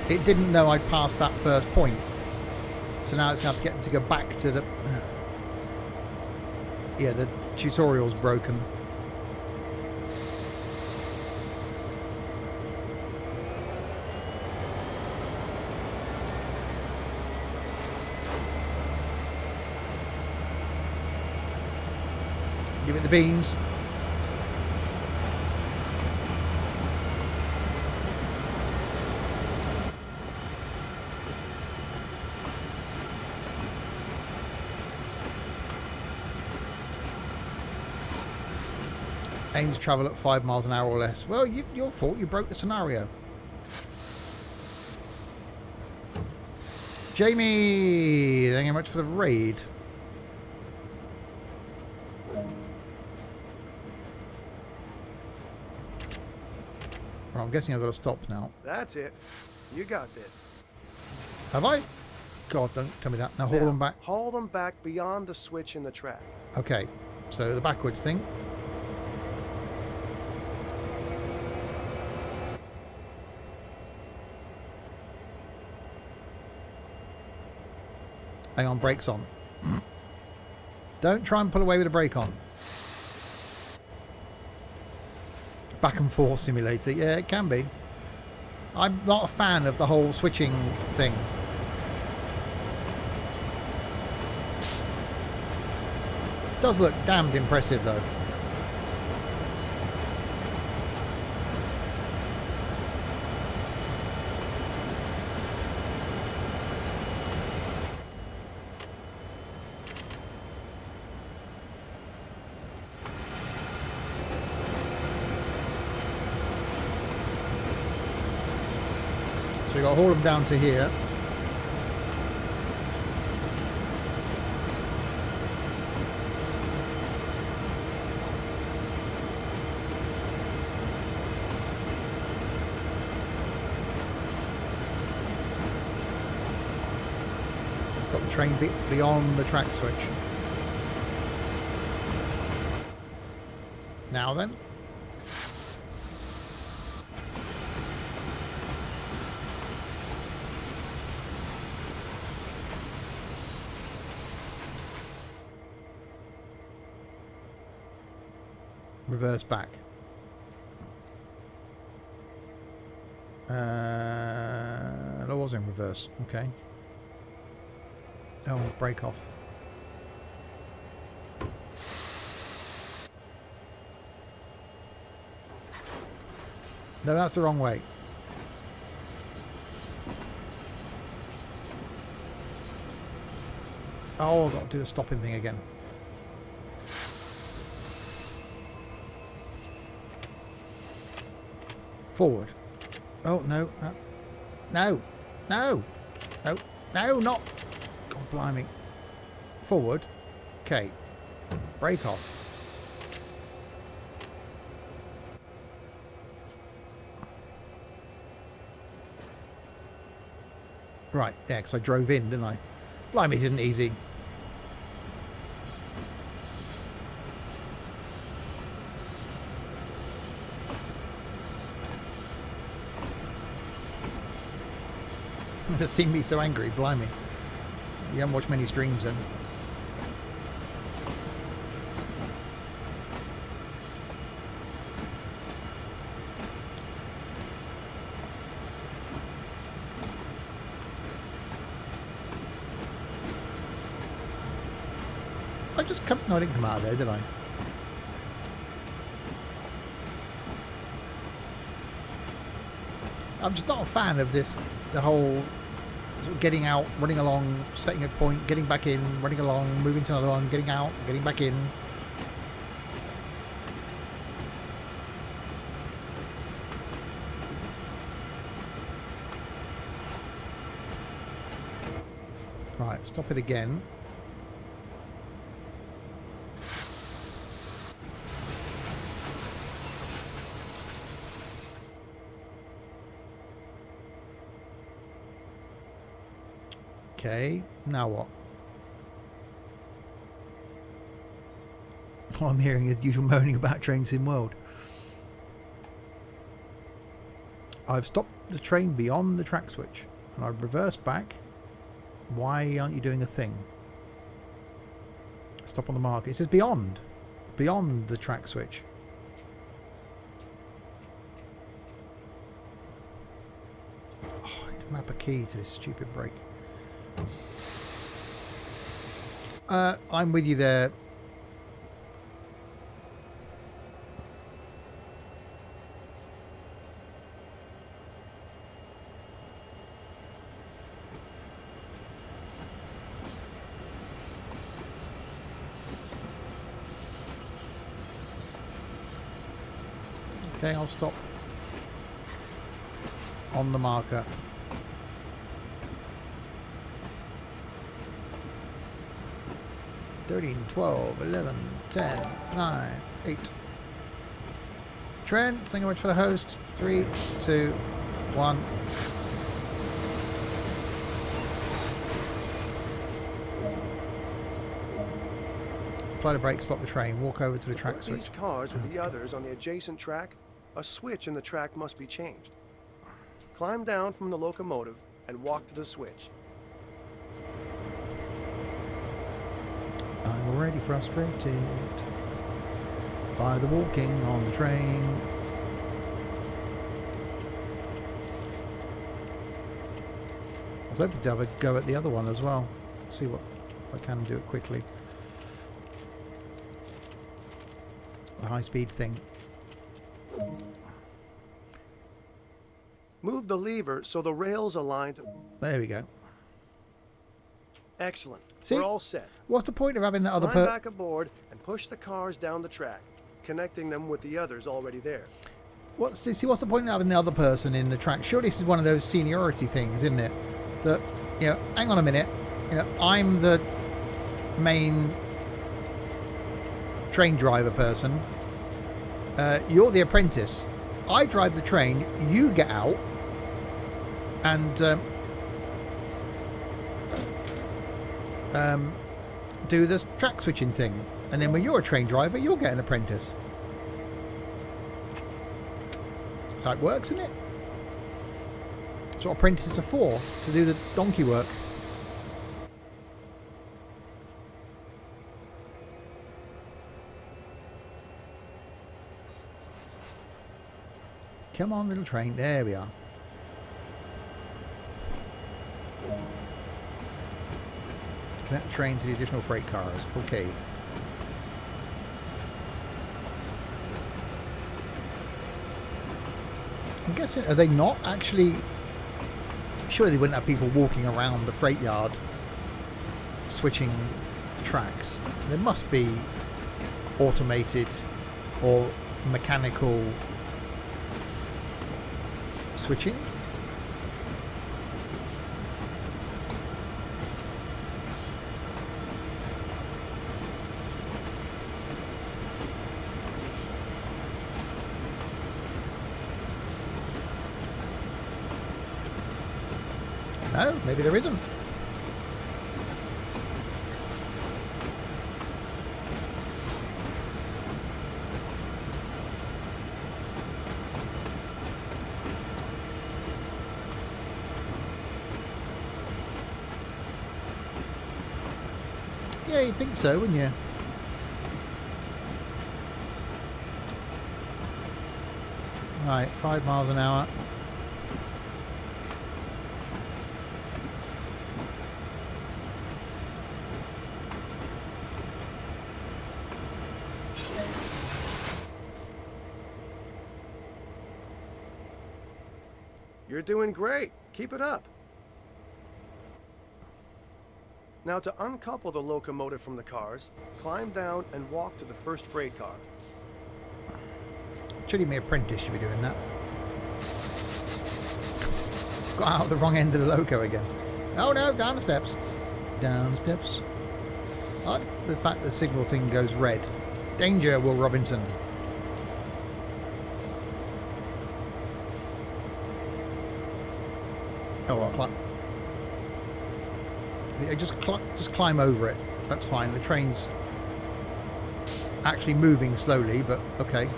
It didn't know I'd passed that first point. So now it's going to have to get to go back to the... Yeah, the tutorial's broken. Give it the beans. Aims travel at 5 miles an hour or less. Well, your fault. You broke the scenario. Jamie, thank you very much for the raid. Well, I'm guessing I've got to stop now. That's it. You got this. Have I? God, don't tell me that. Now haul them back. Haul them back beyond the switch in the track. Okay, so the backwards thing. Hang on, brakes on. Don't try and pull away with the brake on. Back and forth simulator. Yeah, it can be. I'm not a fan of the whole switching thing. Does look damned impressive though. So you've got to haul them down to here. Stop the train beyond the track switch. Now then. Reverse back. That was in reverse. Okay. Oh, break off. No, that's the wrong way. Oh, I've got to do the stopping thing again. Forward. Oh, no. No. No. No. No. No, not. God blimey. Forward. Okay. Break off. Right, yeah, because I drove in, didn't I? Blimey, it isn't easy. You've seen me so angry, blimey. You haven't watched many streams then. I just come... No, I didn't come out of there, did I? I'm just not a fan of this, the whole sort of getting out, running along, setting a point, getting back in, running along, moving to another one, getting out, getting back in. Right, stop it again. Okay, now what? All I'm hearing is usual moaning about Train Sim World. I've stopped the train beyond the track switch and I've reversed back. Why aren't you doing a thing? Stop on the marker. It says beyond. Beyond the track switch. Oh, I didn't map a key to this stupid brake. I'm with you there. Okay, I'll stop on the marker. 13, 12, 11, 10, 9, 8. Trent, thank you very much for the host. 3, 2, 1. Apply the brake, stop the train, walk over to the track switch. These cars with the others on the adjacent track, a switch in the track must be changed. Climb down from the locomotive and walk to the switch. I'm already frustrated by the walking on the train. I was hoping to have a go at the other one as well. See what if I can do it quickly. The high speed thing. Move the lever so the rails align to... There we go. Excellent. See? We're all set. What's the point of having that other Climb back aboard and push the cars down the track, connecting them with the others already there. What's the point of having the other person in the track? Surely this is one of those seniority things, isn't it? That, you know, hang on a minute, you know, I'm the main train driver person. You're the apprentice. I drive the train. You get out and do this track switching thing, and then when you're a train driver, you'll get an apprentice. That's how it works, isn't it? That's what apprentices are for, to do the donkey work. Come on, little train. There we are. Connect the train to the additional freight cars. Okay. I'm guessing, are they not actually... Surely they wouldn't have people walking around the freight yard switching tracks. There must be automated or mechanical switching. No, maybe there isn't. Yeah, you'd think so, wouldn't you? Right, 5 miles an hour. You're doing great. Keep it up. Now, to uncouple the locomotive from the cars, climb down and walk to the first freight car. Surely my apprentice should be doing that. Got out the wrong end of the loco again. Oh no, down the steps. Down steps. I like the fact the signal thing goes red. Danger, Will Robinson. Oh, I'll climb. Just climb over it. That's fine. The train's actually moving slowly, but okay.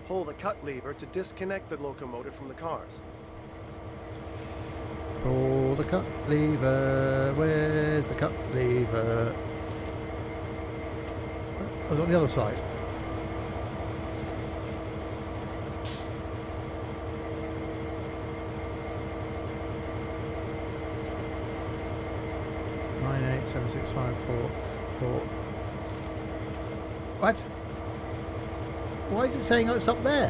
Pull the cut lever to disconnect the locomotive from the cars. Pull the cut lever. Where's the cut lever? Oh, it's on the other side. Nine eight 76544. What? Why is it saying it's up there?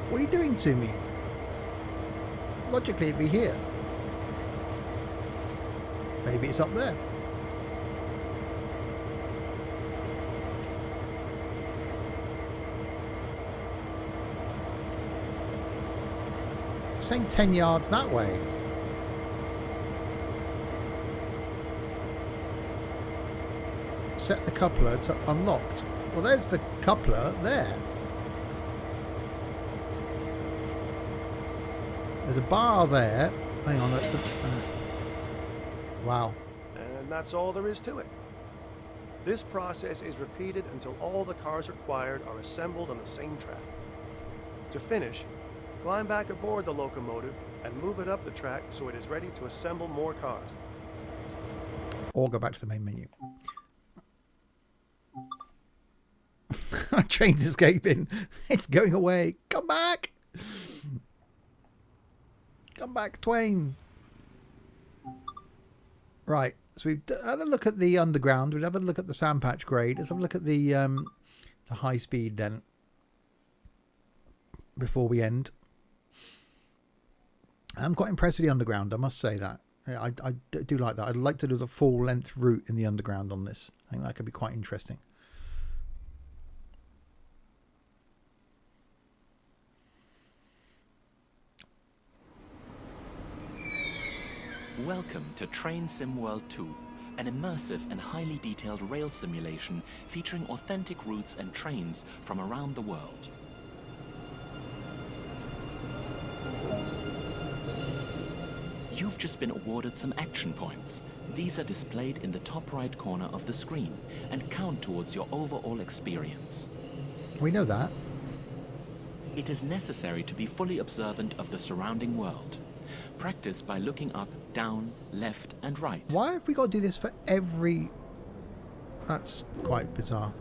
What are you doing to me? Logically it'd be here. Maybe it's up there. It's saying 10 yards that way. Set the coupler to unlocked. Well, there's the coupler there. There's a bar there. Hang on, that's a... wow. And that's all there is to it. This process is repeated until all the cars required are assembled on the same track. To finish, climb back aboard the locomotive and move it up the track so it is ready to assemble more cars. Or go back to the main menu. Train's escaping. It's going away. Come back. Come back, Twain. Right. So we've had a look at the underground. We'll have a look at the sandpatch grade. Let's have a look at the high speed then. Before we end. I'm quite impressed with the underground. I must say that. I do like that. I'd like to do the full length route in the underground on this. I think that could be quite interesting. Welcome to Train Sim World 2, an immersive and highly detailed rail simulation featuring authentic routes and trains from around the world. You've just been awarded some action points. These are displayed in the top right corner of the screen and count towards your overall experience. We know that. It is necessary to be fully observant of the surrounding world. Practice by looking up, down, left, and right. Why have we got to do this for every... That's quite bizarre.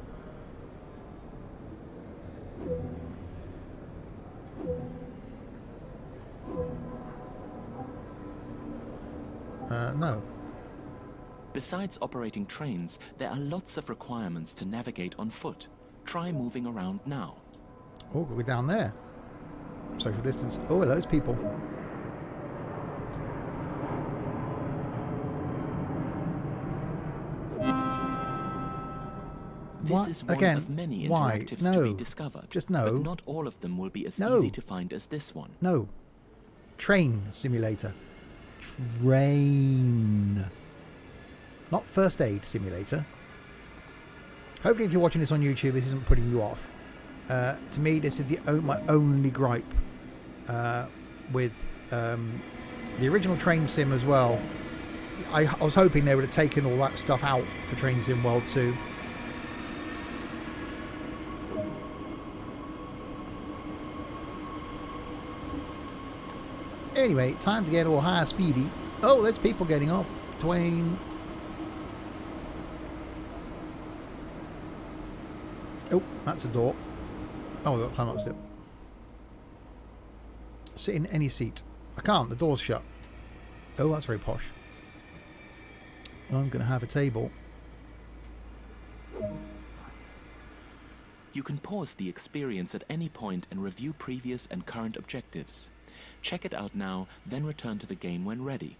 No. Besides operating trains, there are lots of requirements to navigate on foot. Try moving around now. Oh, we're down there. Social distance. Oh, hello, those people. This is one of many interactives to be discovered. Just no. But not all of them will be as easy to find as this one. No. Train simulator. Train. Not first aid simulator. Hopefully if you're watching this on YouTube, this isn't putting you off. To me, this is my only gripe with the original Train Sim as well. I was hoping they would have taken all that stuff out for Train Sim World 2. Anyway, time to get all high speedy. Oh, there's people getting off the train. Oh, that's a door. Oh, we've got to climb up the step. Sit in any seat. I can't, the door's shut. Oh, that's very posh. I'm going to have a table. You can pause the experience at any point and review previous and current objectives. Check it out now, then return to the game when ready.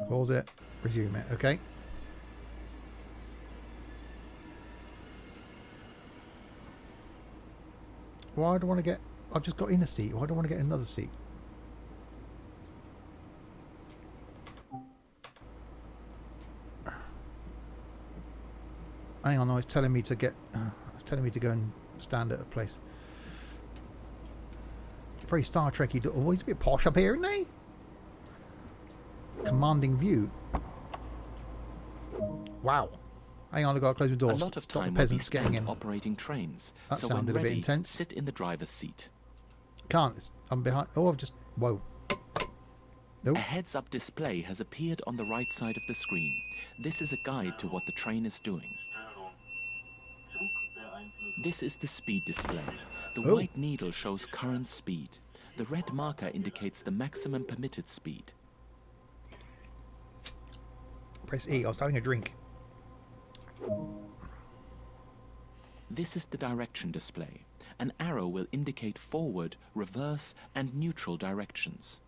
Pause it, resume it, okay. Why do I want to get... I've just got in a seat. Why do I want to get another seat? Hang on, no, it's telling me to get... it's telling me to go and stand at a place. Very Star Trek-y. Oh, he's a bit posh up here, isn't he? Commanding view. Wow. Hang on, I've got to close the doors. A lot of Stop time the peasants will be getting spent in. operating trains. That so sounded when a bit ready, intense. sit in the driver's seat. Can't. I'm behind. Oh, I've just... Whoa. Nope. A heads-up display has appeared on the right side of the screen. This is a guide to what the train is doing. This is the speed display. The white needle shows current speed. The red marker indicates the maximum permitted speed. Press E. I was having a drink. This is the direction display. An arrow will indicate forward, reverse, and neutral directions.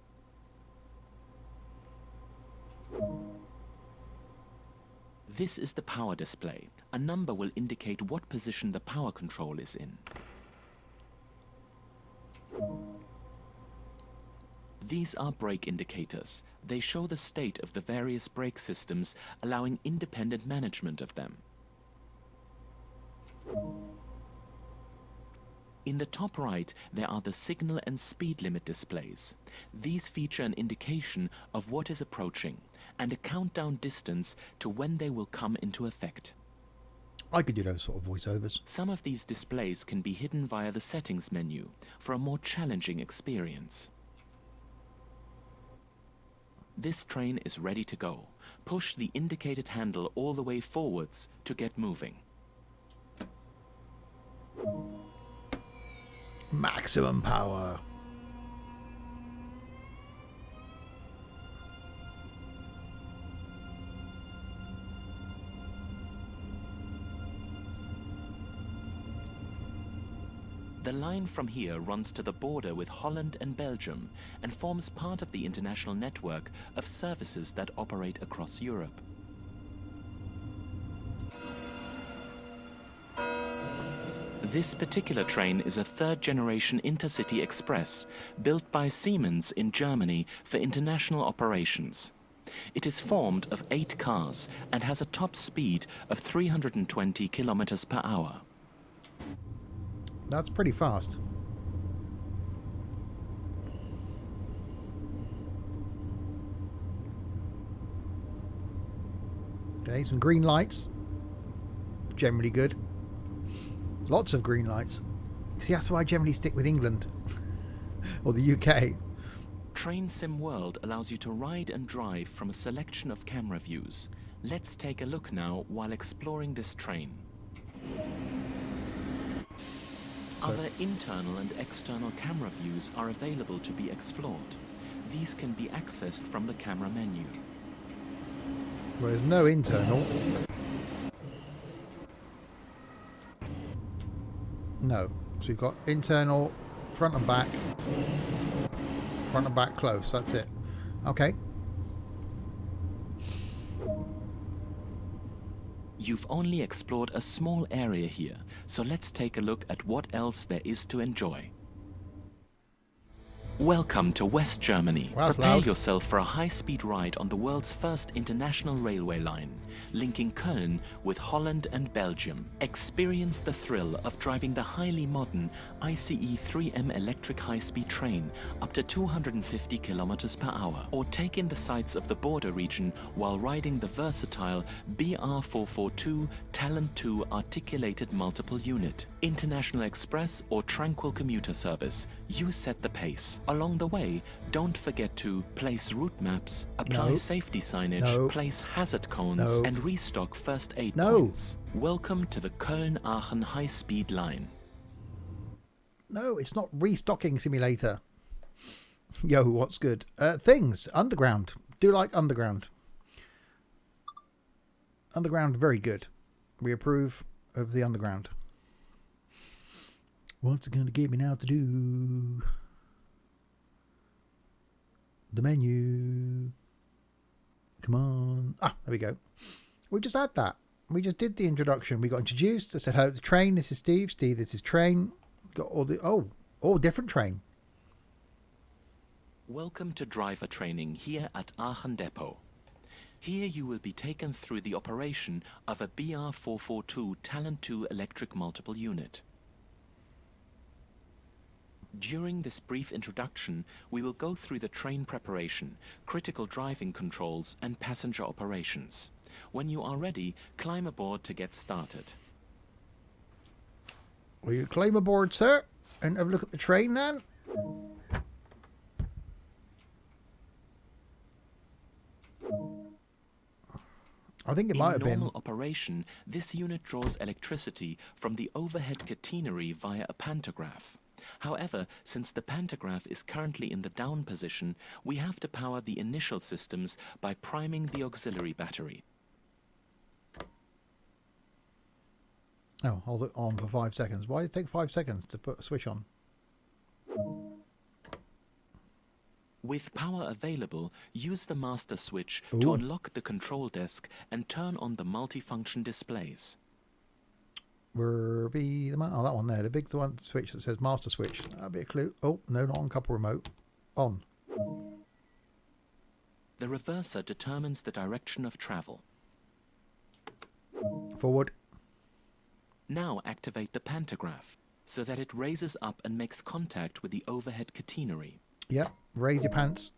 This is the power display. A number will indicate what position the power control is in. These are brake indicators. They show the state of the various brake systems, allowing independent management of them. In the top right, there are the signal and speed limit displays. These feature an indication of what is approaching and a countdown distance to when they will come into effect. I could do those sort of voiceovers. Some of these displays can be hidden via the settings menu for a more challenging experience. This train is ready to go. Push the indicated handle all the way forwards to get moving. Maximum power. The line from here runs to the border with Holland and Belgium and forms part of the international network of services that operate across Europe. This particular train is a third-generation Intercity Express built by Siemens in Germany for international operations. It is formed of 8 cars and has a top speed of 320 kilometers per hour. That's pretty fast. Okay, some green lights. Generally good. Lots of green lights. See, that's why I generally stick with England. Or the UK. Train Sim World allows you to ride and drive from a selection of camera views. Let's take a look now while exploring this train. Other internal and external camera views are available to be explored. These can be accessed from the camera menu. Well, there's no internal. No. So you've got internal, front and back. Front and back close. That's it. Okay. You've only explored a small area here, so let's take a look at what else there is to enjoy. Welcome to West Germany. Wow, that's Prepare loud. yourself for a high-speed ride on the world's first international railway line, linking Köln with Holland and Belgium. Experience the thrill of driving the highly modern ICE 3M electric high-speed train up to 250 kilometers per hour, or take in the sights of the border region while riding the versatile BR442 Talent 2 articulated multiple unit. International Express or Tranquil commuter service, you set the pace. Along the way, don't forget to place route maps, apply No. safety signage, No. place hazard cones, No. and restock first aid No. points. Welcome to the Köln-Aachen high-speed line. No, it's not restocking simulator. Yo, what's good? Things. Underground. Do like Underground. Underground, very good. We approve of the Underground. What's it going to get me now to do? The menu. Come on. Ah, there we go. We just had that. We just did the introduction. We got introduced. I said, hello to Train. This is Steve. Steve, this is Train. Got all the... Oh, different Train. Welcome to driver training here at Aachen Depot. Here you will be taken through the operation of a BR442 Talent 2 electric multiple unit. During this brief introduction, we will go through the train preparation, critical driving controls, and passenger operations. When you are ready, climb aboard to get started. Will you climb aboard, sir? And have a look at the train then? I think it might have In been. normal operation, this unit draws electricity from the overhead catenary via a pantograph. However, since the pantograph is currently in the down position, we have to power the initial systems by priming the auxiliary battery. Oh, hold it on for 5 seconds. Why did it take 5 seconds to put a switch on? With power available, use the master switch Ooh. to unlock the control desk and turn on the multifunction displays. Oh, that one there. The big one switch that says master switch. That'll be a clue. Oh, no, not on couple remote. On. The reverser determines the direction of travel. Forward. Now activate the pantograph so that it raises up and makes contact with the overhead catenary. Yep. Raise your pants.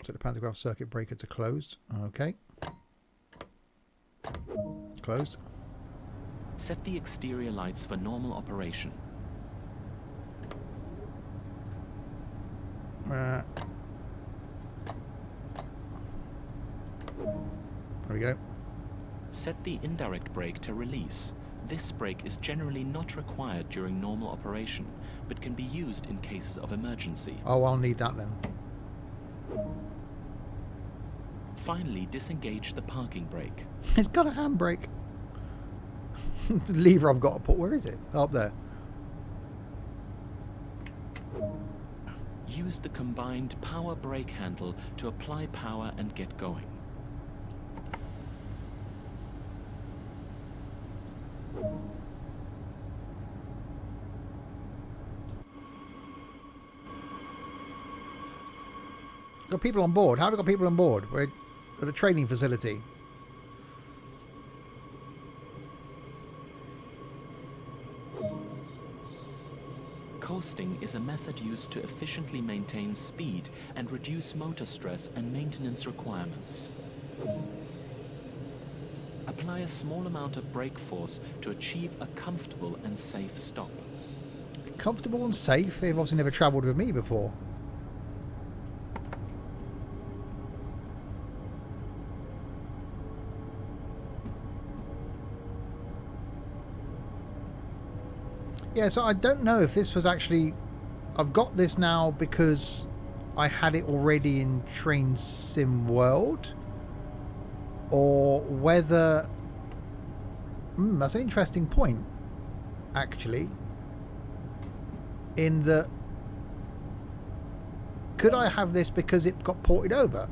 Set the pantograph circuit breaker to closed. Okay. Closed. Set the exterior lights for normal operation. There we go. Set the indirect brake to release. This brake is generally not required during normal operation, but can be used in cases of emergency. Oh, I'll need that then. Finally, disengage the parking brake. It's got a handbrake. The lever I've got to put. Where is it? Up there. Use the combined power brake handle to apply power and get going. Got people on board. How have we got people on board? We're at a training facility. Coasting is a method used to efficiently maintain speed and reduce motor stress and maintenance requirements. Apply a small amount of brake force to achieve a comfortable and safe stop. Comfortable and safe. They've obviously never travelled with me before. Yeah, so I don't know if this was actually I've got this now because I had it already in Train Sim World, or whether... that's an interesting point, actually. In that, could I have this because it got ported over?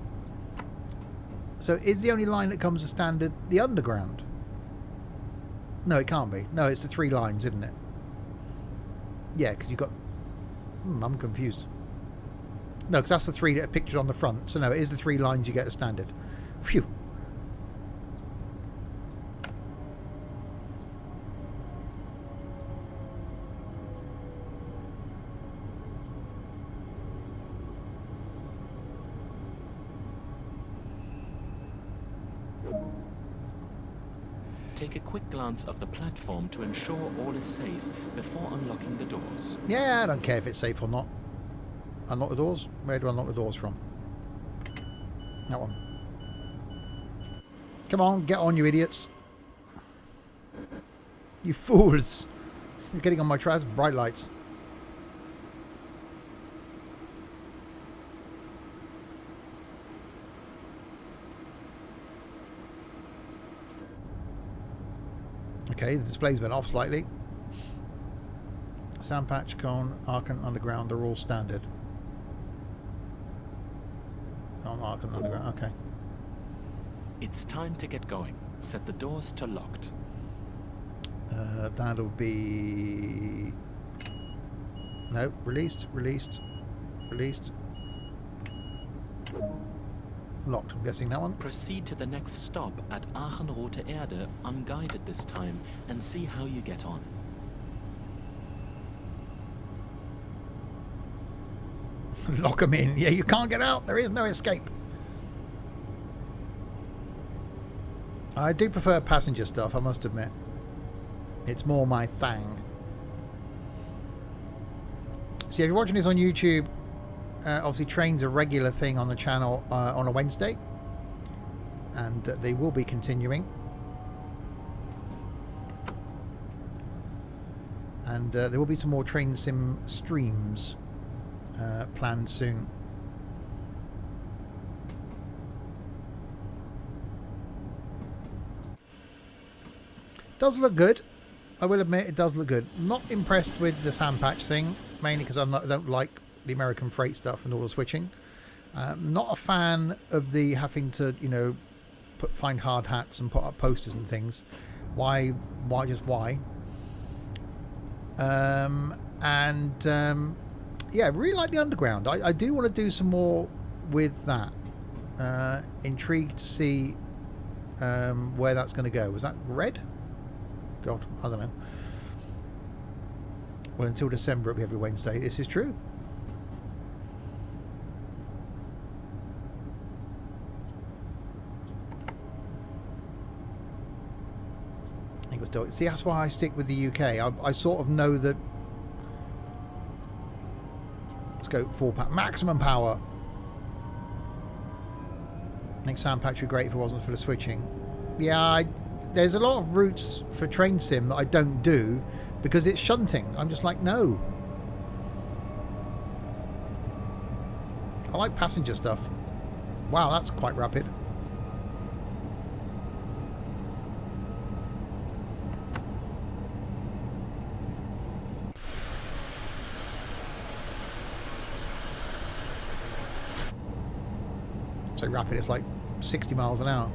So is the only line that comes as standard the Underground? No, it can't be. No, it's the 3 lines, isn't it? Yeah, because you've got... I'm confused. No, because that's the 3 that are pictured on the front. So no, it is the 3 lines you get as standard. Phew. Take a quick glance of the platform to ensure all is safe before unlocking the doors. Yeah, I don't care if it's safe or not. Unlock the doors? Where do I unlock the doors from? That one. Come on, get on, you idiots. You fools. You're getting on my trash. Bright lights. Okay, the display's been off slightly. Sandpatch, Cone, Arkham Underground are all standard. On Arkham Underground, okay. It's time to get going. Set the doors to locked. That'll be... No, released. Locked, I'm guessing that one. Proceed to the next stop at Aachen-Rote Erde, unguided this time, and see how you get on. Lock them in. Yeah, you can't get out. There is no escape. I do prefer passenger stuff, I must admit. It's more my thing. See, if you're watching this on YouTube, obviously trains are a regular thing on the channel on a Wednesday. And they will be continuing. And there will be some more train sim streams planned soon. Does look good. I will admit it does look good. Not impressed with the sandpatch thing, mainly because I don't like the American freight stuff and all the switching. Not a fan of the having to, you know, find hard hats and put up posters and things. Why? Yeah, really like the Underground. I do want to do some more with that. Intrigued to see where that's going to go. Was that red? God, I don't know. Well, until December it'll be every Wednesday. This is true. I think it was dope. See, that's why I stick with the UK. I sort of know that. Let's go 4-pack. Maximum power. I think sandpatch would be great if it wasn't for the switching. Yeah, there's a lot of routes for train sim that I don't do because it's shunting. I'm just like, no. I like passenger stuff. Wow, that's quite rapid. So rapid, it's like 60 miles an hour.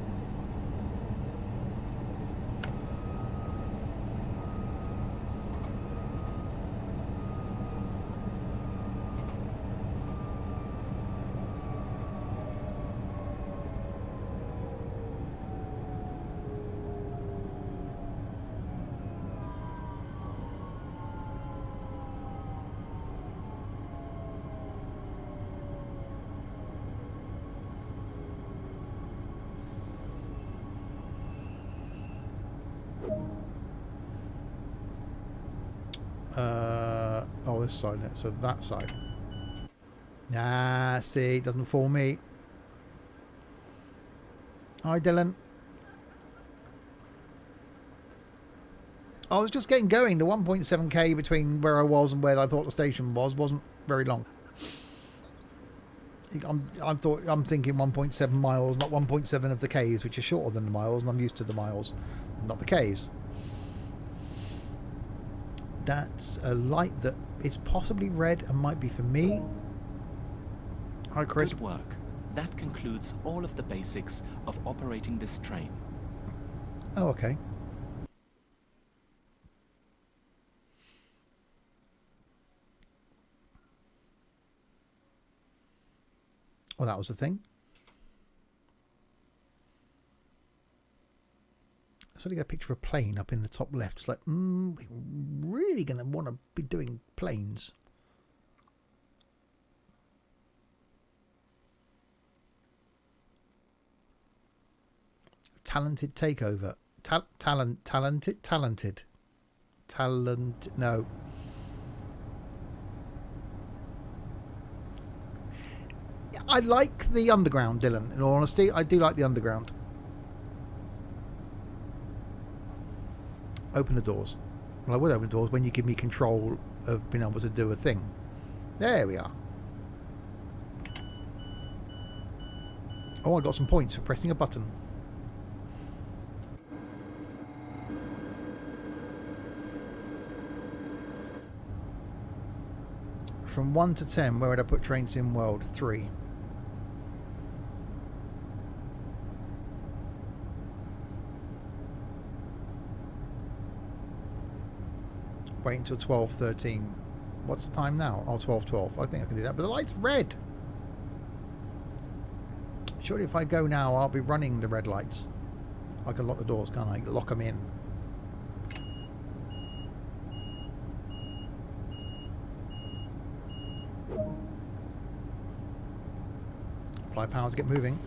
Oh, this side, so that side. Ah, see, doesn't fool me. Hi, Dylan. I was just getting going. The 1.7k between where I was and where I thought the station wasn't very long. I'm thinking 1.7 miles, not 1.7 of the Ks, which is shorter than the miles, and I'm used to the miles, not the Ks. That's a light that is possibly red and might be for me. Hi, Chris. Good work. That concludes all of the basics of operating this train. Oh, okay. Well, that was the thing. I suddenly get a picture of a plane up in the top left. It's like, we're really going to want to be doing planes. Talented takeover. Talented. No. I like the underground, Dylan. In all honesty, I do like the underground. Open the doors. Well, I would open the doors when you give me control of being able to do a thing. There we are. Oh, I got some points for pressing a button. From 1 to 10, where would I put Train Sim World? 3. Wait until 12:13. What's the time now? Oh, 12:12. I think I can do that. But the light's red. Surely if I go now, I'll be running the red lights. I can lock the doors, can't I? Lock them in. Apply power to get moving.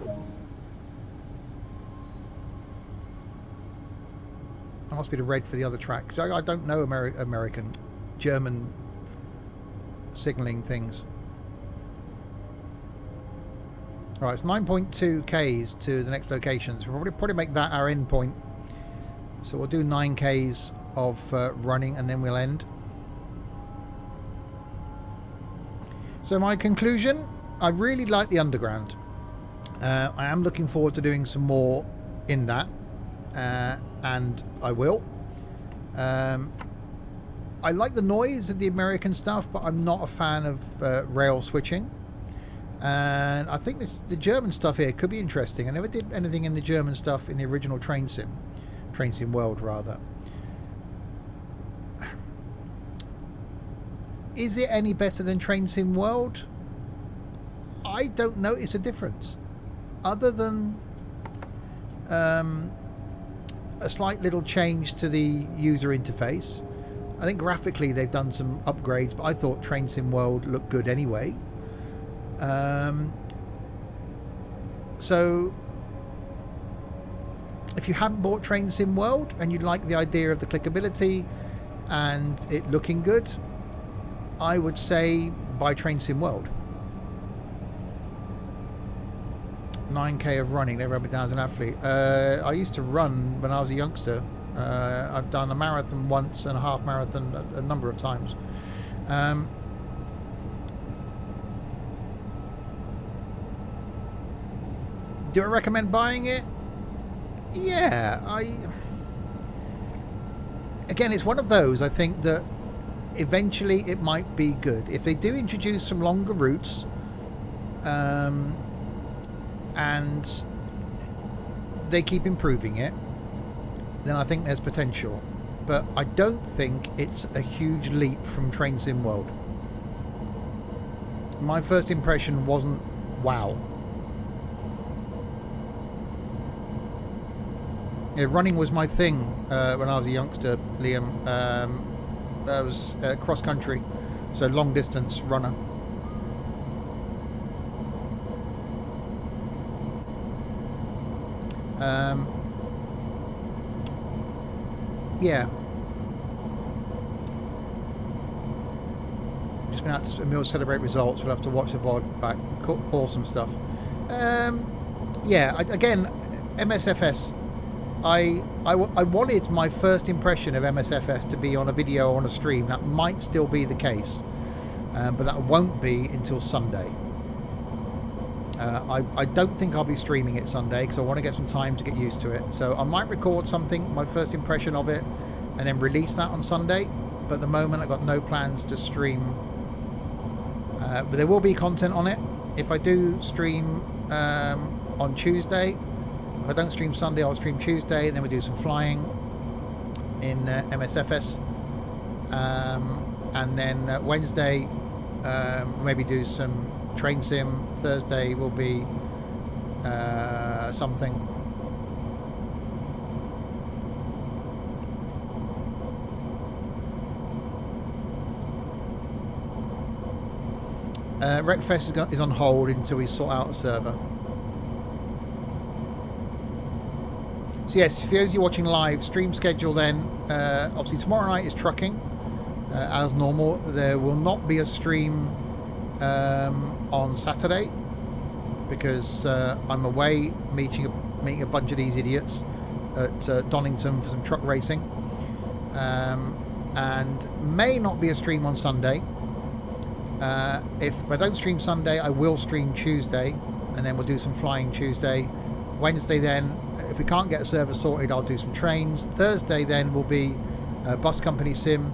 That must be the red for the other track. So I don't know American, German signalling things. Alright, it's 9.2 Ks to the next locations. We'll probably make that our end point. So we'll do 9 Ks of running and then we'll end. So my conclusion, I really like the underground. I am looking forward to doing some more in that. And I will. I like the noise of the American stuff, but I'm not a fan of rail switching. And I think the German stuff here could be interesting. I never did anything in the German stuff in the original Train Sim World rather. Is it any better than Train Sim World? I don't notice a difference, other than a slight little change to the user interface. I think graphically they've done some upgrades, but I thought Train Sim World looked good anyway. So if you haven't bought Train Sim World and you like the idea of the clickability and it looking good, I would say buy Train Sim World. 9k of running, never had me down as an athlete. I used to run when I was a youngster. I've done a marathon once and a half marathon a number of times. Do I recommend buying it? Yeah, again, it's one of those, I think that eventually it might be good. If they do introduce some longer routes, and they keep improving it, then I think there's potential. But I don't think it's a huge leap from Train Sim World. My first impression wasn't wow. Yeah, running was my thing when I was a youngster, Liam. I was cross country, so long distance runner. Yeah. Just been out to Mill celebrate results. We'll have to watch the VOD back. Cool. Awesome stuff. Yeah. Again, MSFS. I wanted my first impression of MSFS to be on a video or on a stream. That might still be the case. but that won't be until Sunday. I don't think I'll be streaming it Sunday because I want to get some time to get used to it. So I might record something, my first impression of it, and then release that on Sunday. But at the moment I've got no plans to stream. But there will be content on it. If I do stream on Tuesday, if I don't stream Sunday, I'll stream Tuesday, and then we'll do some flying in MSFS. And then Wednesday, maybe do some train sim. Thursday will be something. Wreckfest is on hold until we sort out a server. So yes, for those of you watching live, stream schedule then, obviously tomorrow night is trucking, as normal. There will not be a stream on Saturday because I'm away meeting a bunch of these idiots at Donington for some truck racing, and may not be a stream on Sunday. If I don't stream Sunday, I will stream Tuesday, and then we'll do some flying Tuesday. Wednesday then, if we can't get a server sorted, I'll do some trains. Thursday then will be bus company sim.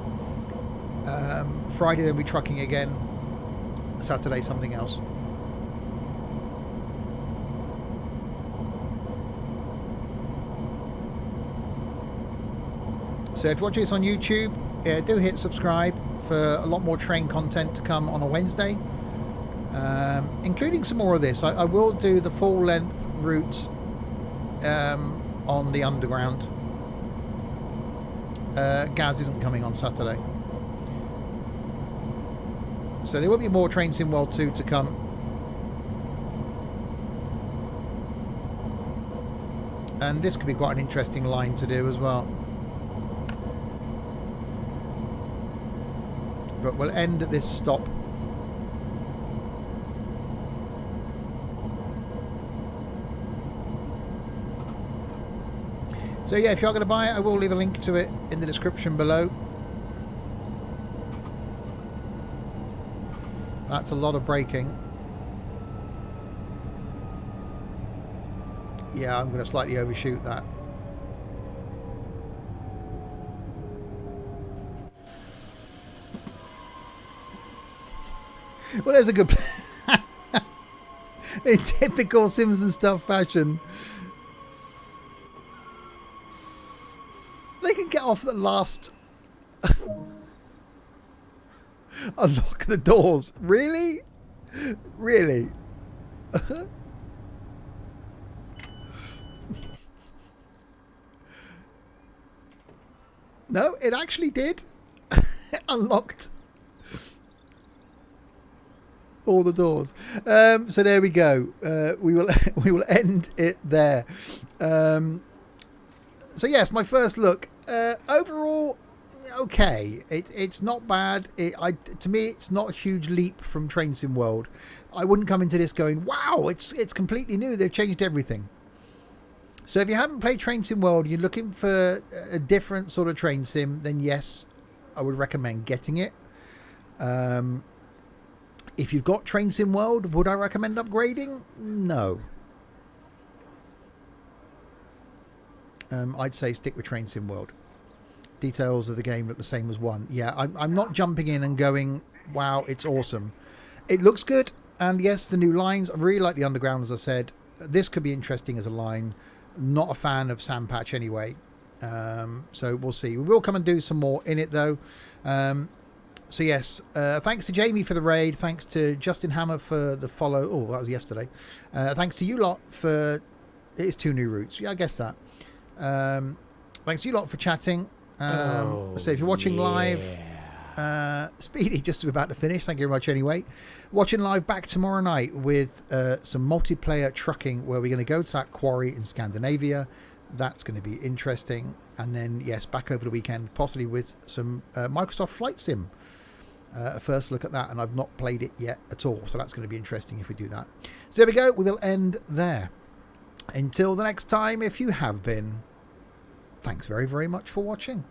Friday then we'll be trucking again. Saturday something else. So if you're watching this on YouTube, do hit subscribe for a lot more train content to come on a Wednesday, including some more of this. I will do the full length route on the underground. Gaz isn't coming on Saturday, so there will be more Train Sim World 2 to come. And this could be quite an interesting line to do as well. But we'll end at this stop. So yeah, if you're going to buy it, I will leave a link to it in the description below. That's a lot of braking. Yeah, I'm going to slightly overshoot that. Well, there's a good... in typical Simpsons stuff fashion, they can get off the last... unlock the doors. Really? Really? No, it actually did. Unlocked all the doors. So there we go. We will end it there. So yes, my first look. Overall, okay. It's not bad. To me, it's not a huge leap from Train Sim World. I wouldn't come into this going, wow, it's completely new. They've changed everything. So if you haven't played Train Sim World, you're looking for a different sort of train sim, then yes, I would recommend getting it. If you've got Train Sim World, would I recommend upgrading? No. I'd say stick with Train Sim World. Details of the game look the same as one. Yeah, I'm not jumping in and going, wow, it's awesome. It looks good, and yes, the new lines. I really like the underground, as I said. This could be interesting as a line. Not a fan of Sandpatch anyway. So we'll see. We will come and do some more in it, though. So yes, thanks to Jamie for the raid. Thanks to Justin Hammer for the follow. Oh, that was yesterday. Thanks to you lot for... It is 2 new routes. Yeah, I guess that. Thanks to you lot for chatting. So if you're watching live... Speedy, just about to finish. Thank you very much anyway. Watching live back tomorrow night with some multiplayer trucking where we're going to go to that quarry in Scandinavia. That's going to be interesting. And then, yes, back over the weekend, possibly with some Microsoft Flight Sim. A first look at that, and I've not played it yet at all. So that's going to be interesting if we do that. So there we go. We will end there. Until the next time, if you have been, thanks very, very much for watching.